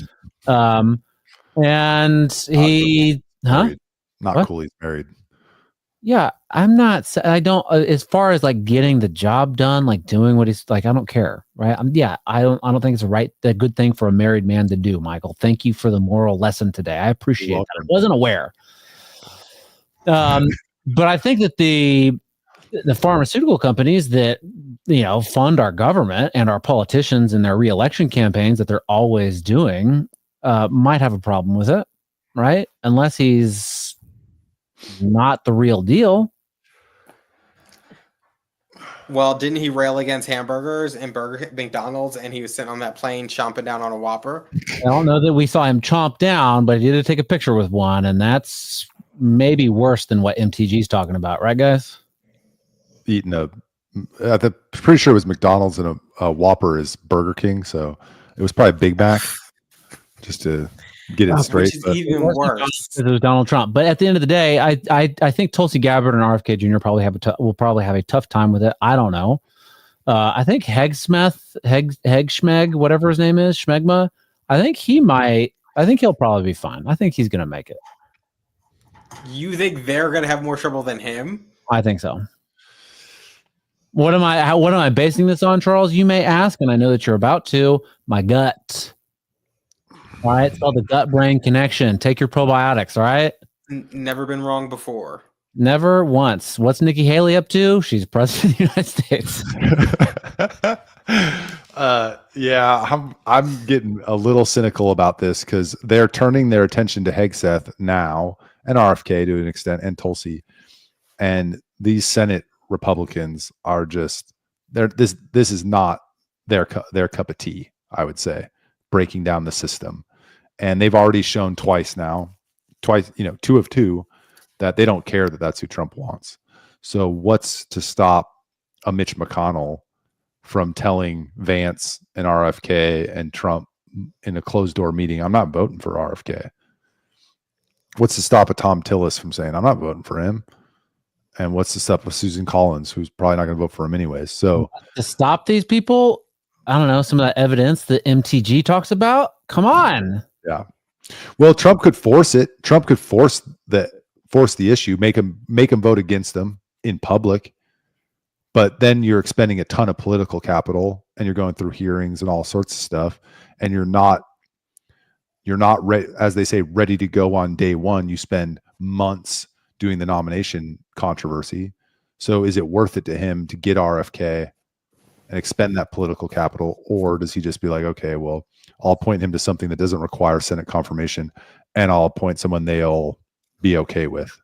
And he, not what? cool. He's married. Yeah, I don't, as far as like getting the job done, like doing what he's like, I don't care, right? I don't think it's the good thing for a married man to do, Michael. Thank you for the moral lesson today. I appreciate that. I wasn't aware. But I think that the pharmaceutical companies that, fund our government and our politicians in their reelection campaigns that they're always doing, might have a problem with it, right? Unless he's not the real deal. Well, didn't he rail against hamburgers and McDonald's, and he was sitting on that plane chomping down on a Whopper? I don't know that we saw him chomp down, but he did take a picture with one, and that's maybe worse than what MTG's talking about, right, guys? Eating I'm pretty sure it was McDonald's, and a Whopper is Burger King, so it was probably Big Mac, just to get it straight. Which is even worse. It was Donald Trump. But at the end of the day, I think Tulsi Gabbard and RFK Jr. will probably have a tough time with it. I don't know. I think Hegschmeg, whatever his name is, Schmegma, I think he'll probably be fine. I think he's going to make it. You think they're going to have more trouble than him? I think so. What am I basing this on, Charles? You may ask, and I know that you're about to. My gut. All right, it's called the gut-brain connection. Take your probiotics, all right? Never been wrong before. Never once. What's Nikki Haley up to? She's president of the United States. I'm getting a little cynical about this because they're turning their attention to Hegseth now, and RFK to an extent, and Tulsi, and these Senate Republicans are just this is not their cup of tea, I would say, breaking down the system. And they've already shown twice, two of two, that they don't care that that's who Trump wants. So what's to stop a Mitch McConnell from telling Vance and RFK and Trump in a closed door meeting, I'm not voting for RFK? What's to stop a Tom Tillis from saying, I'm not voting for him? And what's to stop with Susan Collins, who's probably not going to vote for him anyways? So to stop these people, I don't know, some of that evidence that MTG talks about. Come on. Yeah. Well, Trump could force it. Trump could force the issue, make him vote against them in public. But then you're expending a ton of political capital, and you're going through hearings and all sorts of stuff, and you're not as they say, ready to go on day one. You spend months doing the nomination controversy. So is it worth it to him to get RFK and expend that political capital? Or does he just be like, okay, well, I'll appoint him to something that doesn't require Senate confirmation, and I'll appoint someone they'll be okay with?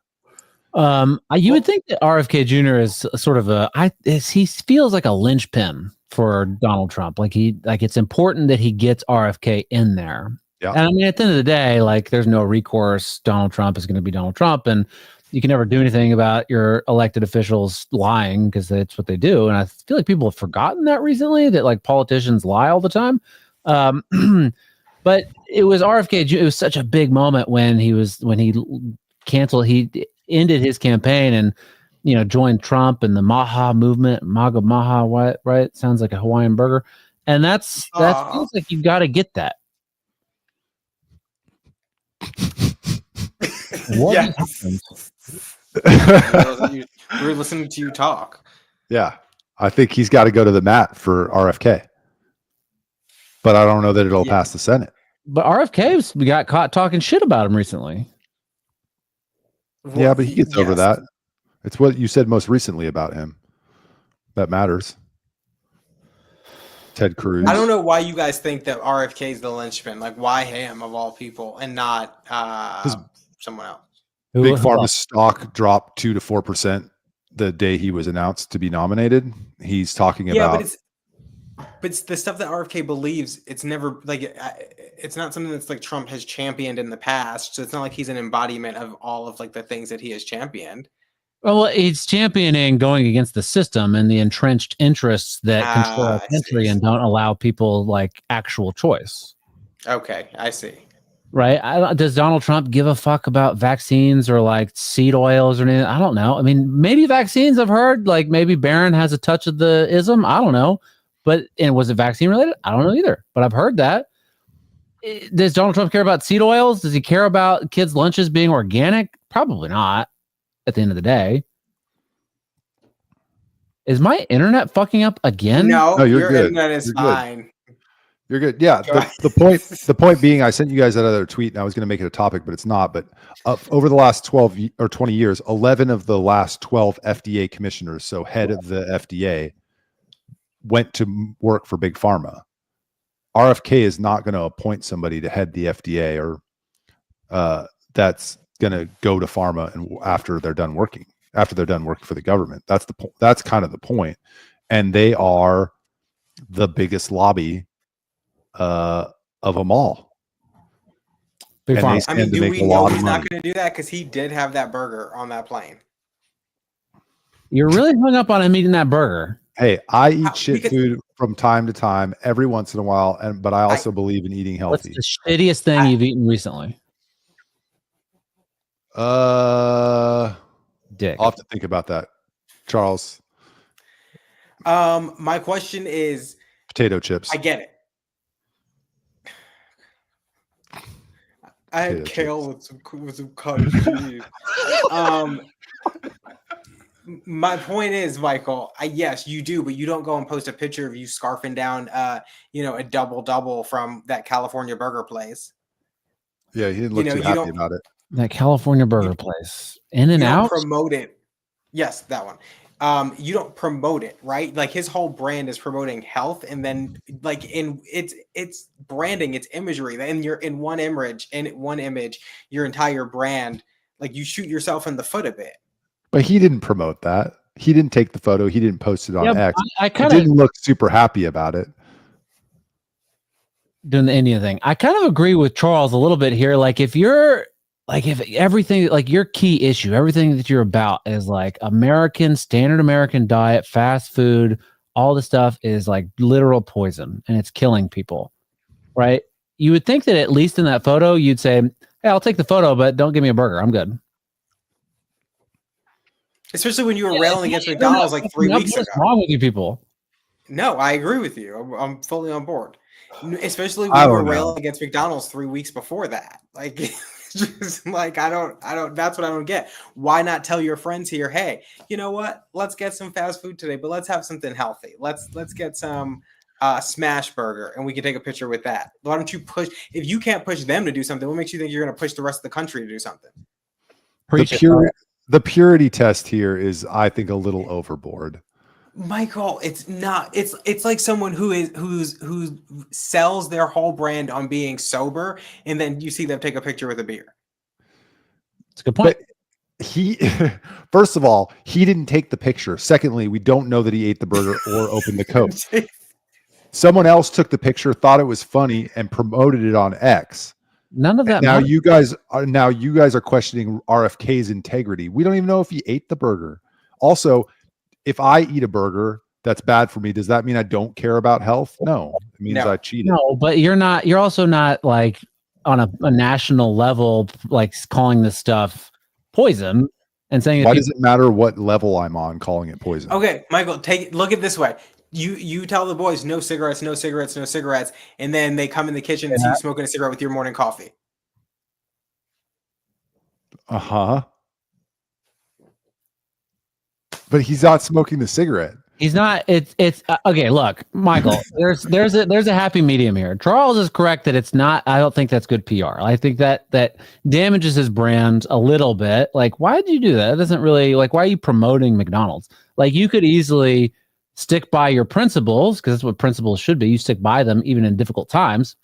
You would think that RFK Jr. is sort of he feels like a linchpin for Donald Trump. Like it's important that he gets RFK in there. Yeah. And I mean, at the end of the day, like there's no recourse. Donald Trump is going to be Donald Trump, and you can never do anything about your elected officials lying because that's what they do. And I feel like people have forgotten that recently, that like politicians lie all the time. But it was RFK. It was such a big moment when he ended his campaign and, joined Trump and the Maha movement, MAGA Maha, right? Sounds like a Hawaiian burger. And that feels like you've got to get that. What happened? We're listening to you talk. Yeah. I think he's got to go to the mat for RFK. But I don't know that it'll pass the Senate. But RFK's got caught talking shit about him recently. Yeah, but he gets over that. It's what you said most recently about him that matters. Ted Cruz. I don't know why you guys think that RFK is the linchpin. Like, why him of all people and not someone else? Big Pharma stock dropped 2 to 4% the day he was announced to be nominated. He's talking about. But it's the stuff that RFK believes. It's never like it's not something that's like Trump has championed in the past. So it's not like he's an embodiment of all of like the things that he has championed. Well, he's championing going against the system and the entrenched interests that control our country and don't allow people like actual choice. Okay, I see. Right? Does Donald Trump give a fuck about vaccines or like seed oils or anything? I don't know. I mean, maybe vaccines. I've heard like maybe Barron has a touch of the ism. I don't know. And was it vaccine related? I don't know either, but I've heard that. Does Donald Trump care about seed oils? Does he care about kids' lunches being organic? Probably not at the end of the day. Is my internet fucking up again? No, you're your good. internet is fine. You're good. Yeah. The point being, I sent you guys that other tweet and I was going to make it a topic, but it's not. But over the last 12 or 20 years, 11 of the last 12 FDA commissioners, so head of the FDA, went to work for Big Pharma. RFK is not going to appoint somebody to head the FDA or that's going to go to pharma and after they're done working for the government. That's kind of the point. And they are the biggest lobby of them all. Big Pharma. I mean, do we know he's not going to do that? Because he did have that burger on that plane. You're really hung up on him eating that burger. Hey, I eat food from time to time, every once in a while, but I also believe in eating healthy. What's the shittiest thing you've eaten recently? Dick. I'll have to think about that, Charles. My question is potato chips. I get it. I had kale with some cottage cheese. My point is, Michael, yes, you do, but you don't go and post a picture of you scarfing down, a double from that California burger place. Yeah, he didn't look too happy about it. That California burger place, In and Out. Promote it. Yes, that one. You don't promote it, right? Like his whole brand is promoting health, and then like it's branding, it's imagery. Then you're in one image, your entire brand, like you shoot yourself in the foot a bit. But he didn't promote that. He didn't take the photo. He didn't post it on X. I didn't look super happy about it. doing the Indian thing. I kind of agree with Charles a little bit here. Like if everything, like your key issue, everything that you're about is like standard American diet, fast food, all the stuff is like literal poison and it's killing people, right? You would think that at least in that photo, you'd say, hey, I'll take the photo, but don't give me a burger. I'm good. Especially when you were railing against McDonald's like 3 weeks ago. What's wrong with you people? No, I agree with you. I'm fully on board. Especially when you were railing against McDonald's 3 weeks before that. Like, just like I don't. That's what I don't get. Why not tell your friends here, hey, you know what? Let's get some fast food today, but let's have something healthy. Let's get some smash burger, and we can take a picture with that. Why don't you push? If you can't push them to do something, what makes you think you're going to push the rest of the country to do something? The purity test here is, I think, a little overboard. Michael, it's not. It's like someone who sells their whole brand on being sober, and then you see them take a picture with a beer. That's a good point. But first of all, he didn't take the picture. Secondly, we don't know that he ate the burger or opened the Coke. Someone else took the picture, thought it was funny, and promoted it on X. None of that. Now you guys are questioning RFK's integrity. We don't even know if he ate the burger. Also, if I eat a burger that's bad for me, does that mean I don't care about health? No, it means I cheated. No, but you're also not like on a national level, like calling this stuff poison and saying. Why does it matter what level I'm on calling it poison? Okay, Michael, look at it this way. You tell the boys no cigarettes, no cigarettes, no cigarettes, and then they come in the kitchen and see you smoking a cigarette with your morning coffee. But he's not smoking the cigarette. He's not. It's okay. Look, Michael. There's a happy medium here. Charles is correct that it's not. I don't think that's good PR. I think that damages his brand a little bit. Like, why did you do that? It doesn't really like. Why are you promoting McDonald's? Like, you could easily stick by your principles, because that's what principles should be. You stick by them even in difficult times,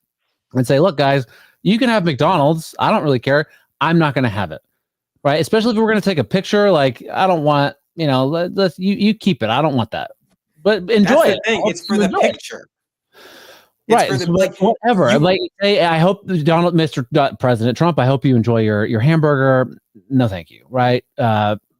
and say, look, guys, you can have McDonald's. I don't really care. I'm not going to have it. Right. Especially if we're going to take a picture. Like, I don't want. Let's you keep it. I don't want that, but enjoy it. It's for the picture, right? For whatever. I hope Mr. President Trump. I hope you enjoy your hamburger. No, thank you. Right,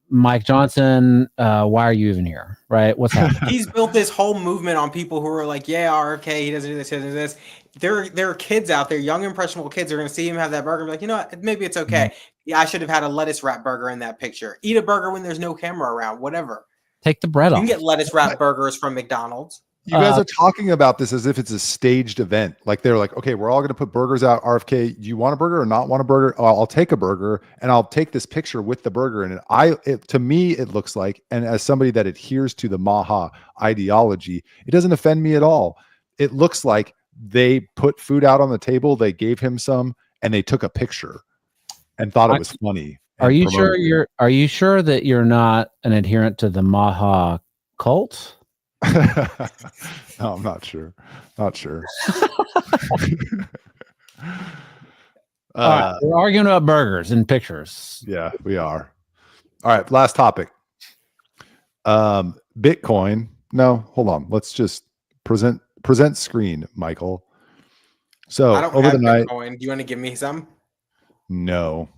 Mike Johnson. Why are you even here? Right? What's happening? He's built this whole movement on people who are like, yeah, RFK. He doesn't do this. He doesn't do this. There are kids out there, young impressionable kids, are going to see him have that burger and be like, you know what? Maybe it's okay. Mm-hmm. Yeah, I should have had a lettuce wrap burger in that picture. Eat a burger when there's no camera around, whatever. Take the bread off. You can get lettuce wrap burgers from McDonald's. You guys are talking about this as if it's a staged event. Like they're like, okay, we're all going to put burgers out. RFK, do you want a burger or not want a burger? Oh, I'll take a burger and I'll take this picture with the burger. And to me, it looks like, and as somebody that adheres to the Maha ideology, it doesn't offend me at all. It looks like they put food out on the table. They gave him some and they took a picture and thought it was funny. Are you sure that you're not an adherent to the Maha cult? No, I'm not sure. We're arguing about burgers and pictures. Yeah, we are. All right, last topic. Bitcoin. No, hold on. Let's just present screen, Michael. So I don't over have the night. Bitcoin. Do you want to give me some? No.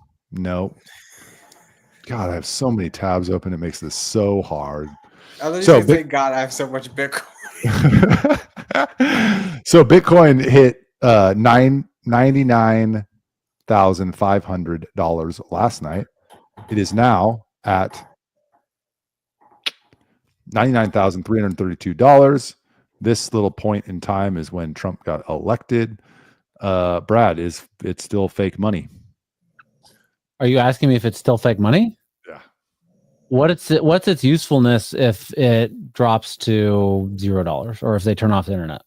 God, I have so many tabs open. It makes this so hard. So thank God I have so much Bitcoin. So Bitcoin hit $99,500 last night. It is now at $99,332. This little point in time is when Trump got elected. Brad, is it still fake money? Are you asking me if it's still fake money? Yeah. What's its usefulness if it drops to $0 or if they turn off the internet?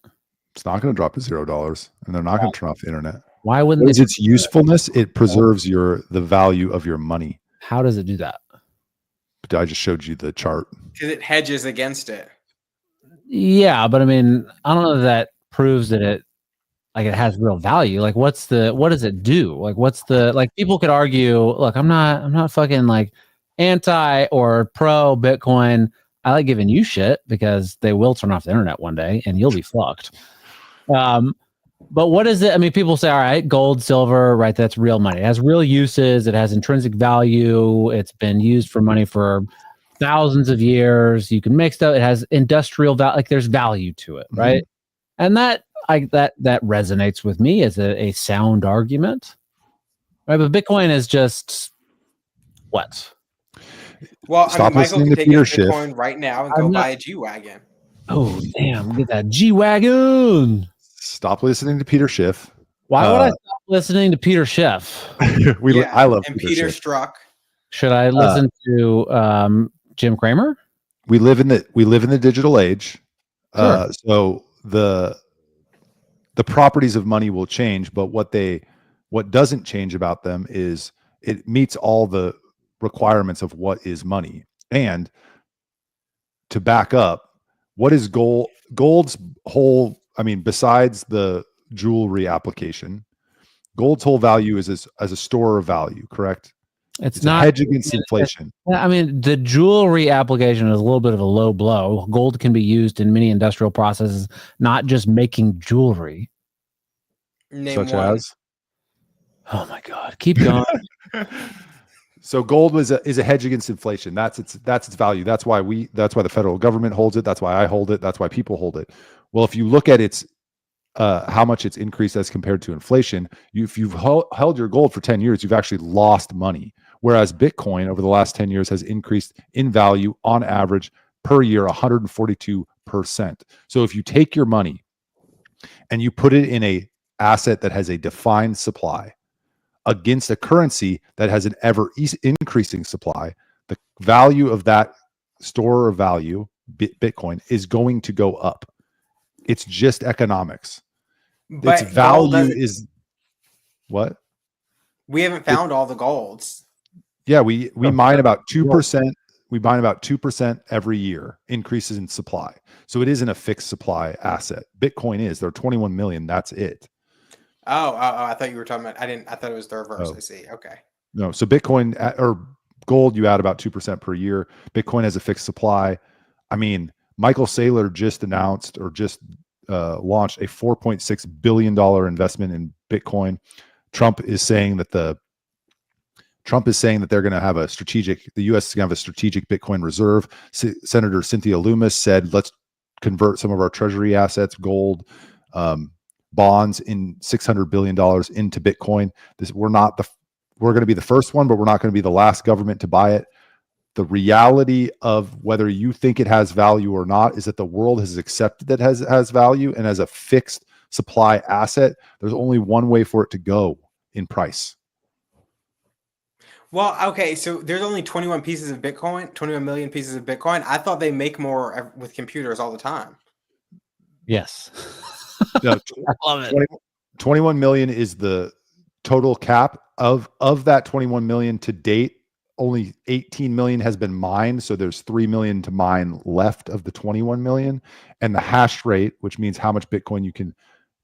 It's not going to drop to $0, and they're not going to turn off the internet. Why wouldn't it? Its usefulness? It preserves the value of your money. How does it do that? I just showed you the chart. Because it hedges against it. Yeah, but I mean, I don't know if that proves that it has real value. Like, what does it do? Like, people could argue, look, I'm not fucking like anti or pro Bitcoin. I like giving you shit because they will turn off the internet one day and you'll be fucked. But what is it? I mean, people say, all right, gold, silver, right? That's real money. It has real uses. It has intrinsic value. It's been used for money for thousands of years. You can make stuff. It has industrial value. Like there's value to it, right? And that resonates with me as a sound argument, right? But Bitcoin is just what? Well, Stop Michael listening can to take Peter his Schiff. Bitcoin right now and go buy a G-Wagon. Oh, damn. Get that G-Wagon. Stop listening to Peter Schiff. Why would I stop listening to Peter Schiff? I love and Peter Schiff. Struck. Should I listen to Jim Cramer? We live in the digital age. Sure. So the properties of money will change, but what doesn't change about them is it meets all the requirements of what is money. And to back up, what is gold's whole, I mean, besides the jewelry application, gold's whole value is as a store of value, correct? It's not a hedge against inflation. I mean, the jewelry application is a little bit of a low blow. Gold can be used in many industrial processes, not just making jewelry. Such as? Oh my God. Keep going. So gold is a hedge against inflation. That's its value. That's why the federal government holds it. That's why I hold it. That's why people hold it. Well, if you look at its how much it's increased as compared to inflation, if you've held your gold for 10 years, you've actually lost money. Whereas Bitcoin over the last 10 years has increased in value on average per year 142%. So if you take your money and you put it in a asset that has a defined supply against a currency that has an ever increasing supply, the value of that store of value, Bitcoin, is going to go up. It's just economics. But its value is what? We haven't found all the golds. Yeah, we mine about 2%. We mine about 2% every year, increases in supply. So it isn't a fixed supply asset. Bitcoin is. There are 21 million. That's it. Oh, I thought you were talking about. I thought it was the reverse. Oh. I see. Okay. No, so Bitcoin or gold, you add about 2% per year. Bitcoin has a fixed supply. I mean, Michael Saylor just announced or just launched a $4.6 billion investment in Bitcoin. Trump is saying that they're going to have the U.S. is going to have a strategic Bitcoin reserve. Senator Cynthia Lummis said, let's convert some of our treasury assets, gold, bonds in $600 billion into Bitcoin. We're going to be the first one, but we're not going to be the last government to buy it. The reality of whether you think it has value or not is that the world has accepted that it has value, and as a fixed supply asset, there's only one way for it to go in price. Well, okay, so there's only 21 pieces of Bitcoin, 21 million pieces of Bitcoin. I thought they make more with computers all the time. Yes. No, I love it. 21 million is the total cap of that 21 million to date. Only 18 million has been mined. So there's 3 million to mine left of the 21 million. And the hash rate, which means how much Bitcoin you can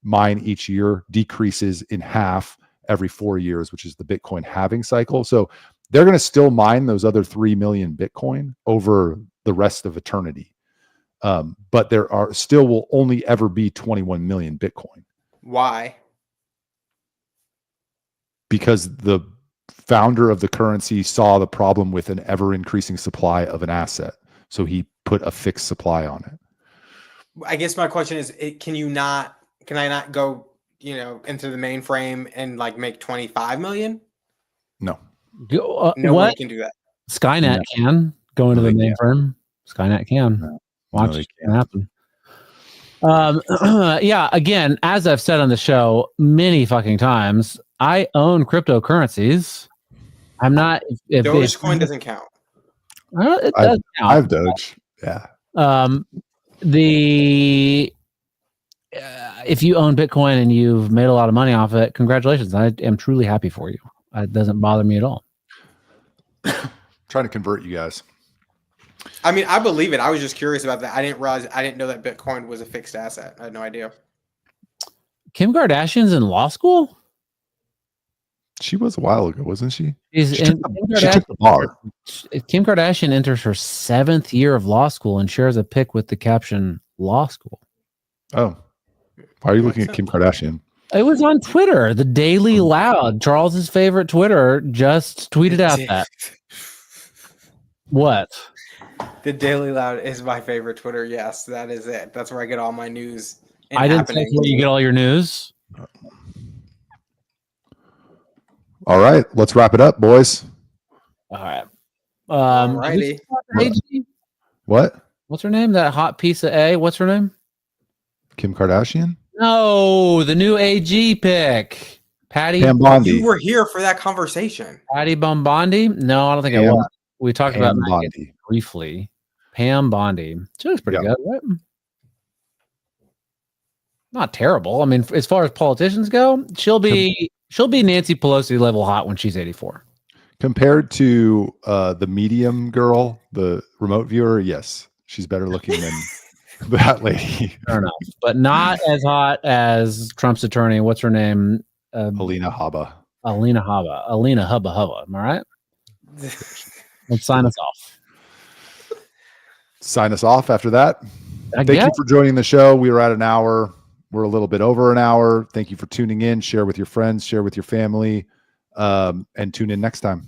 mine each year, decreases in half every 4 years, which is the Bitcoin halving cycle. So they're going to still mine those other 3 million Bitcoin over the rest of eternity. But there will only ever be 21 million Bitcoin. Why? Because the founder of the currency saw the problem with an ever increasing supply of an asset. So he put a fixed supply on it. I guess my question is, can I not go, into the mainframe and like make 25 million? No. Nobody can do that. Skynet can go into the mainframe. Skynet can. Watch it can happen. Yeah, again, as I've said on the show many fucking times, I own cryptocurrencies. I'm not. Dogecoin doesn't count. It does count. I have Doge. Yeah. If you own Bitcoin and you've made a lot of money off it, congratulations. I am truly happy for you. It doesn't bother me at all. Trying to convert you guys. I mean, I believe it. I was just curious about that. I didn't know that Bitcoin was a fixed asset. I had no idea. Kim Kardashian's in law school? She was a while ago, wasn't she? She took the bar. Kim Kardashian enters her 7th year of law school and shares a pic with the caption "law school." Oh, why are you looking at Kim Kardashian? It was on Twitter. The Daily Loud, Charles's favorite Twitter, just tweeted out that. What? The Daily Loud is my favorite Twitter. Yes, that is it. That's where I get all my news. I didn't say where you get all your news. All right, let's wrap it up, boys. All right. Alrighty. What? What's her name? That hot piece of A. What's her name? Kim Kardashian? No, the new AG pick. Patty Pam Bondi. You were here for that conversation. Patty Bombondi? No, I don't think I was. We talked about Pam Megan Bondi. briefly. Pam Bondi. She looks pretty good, right? Not terrible. I mean, as far as politicians go, she'll be Nancy Pelosi level hot when she's 84. Compared to the medium girl, the remote viewer, yes, she's better looking than that lady. Fair enough, but not as hot as Trump's attorney. What's her name? Alina Habba. Alina Hubba Hubba. Am I right? Let's sign us off. Sign us off after that. Thank you for joining the show. We were at an hour. We're a little bit over an hour. Thank you for tuning in. Share with your friends, share with your family, and tune in next time.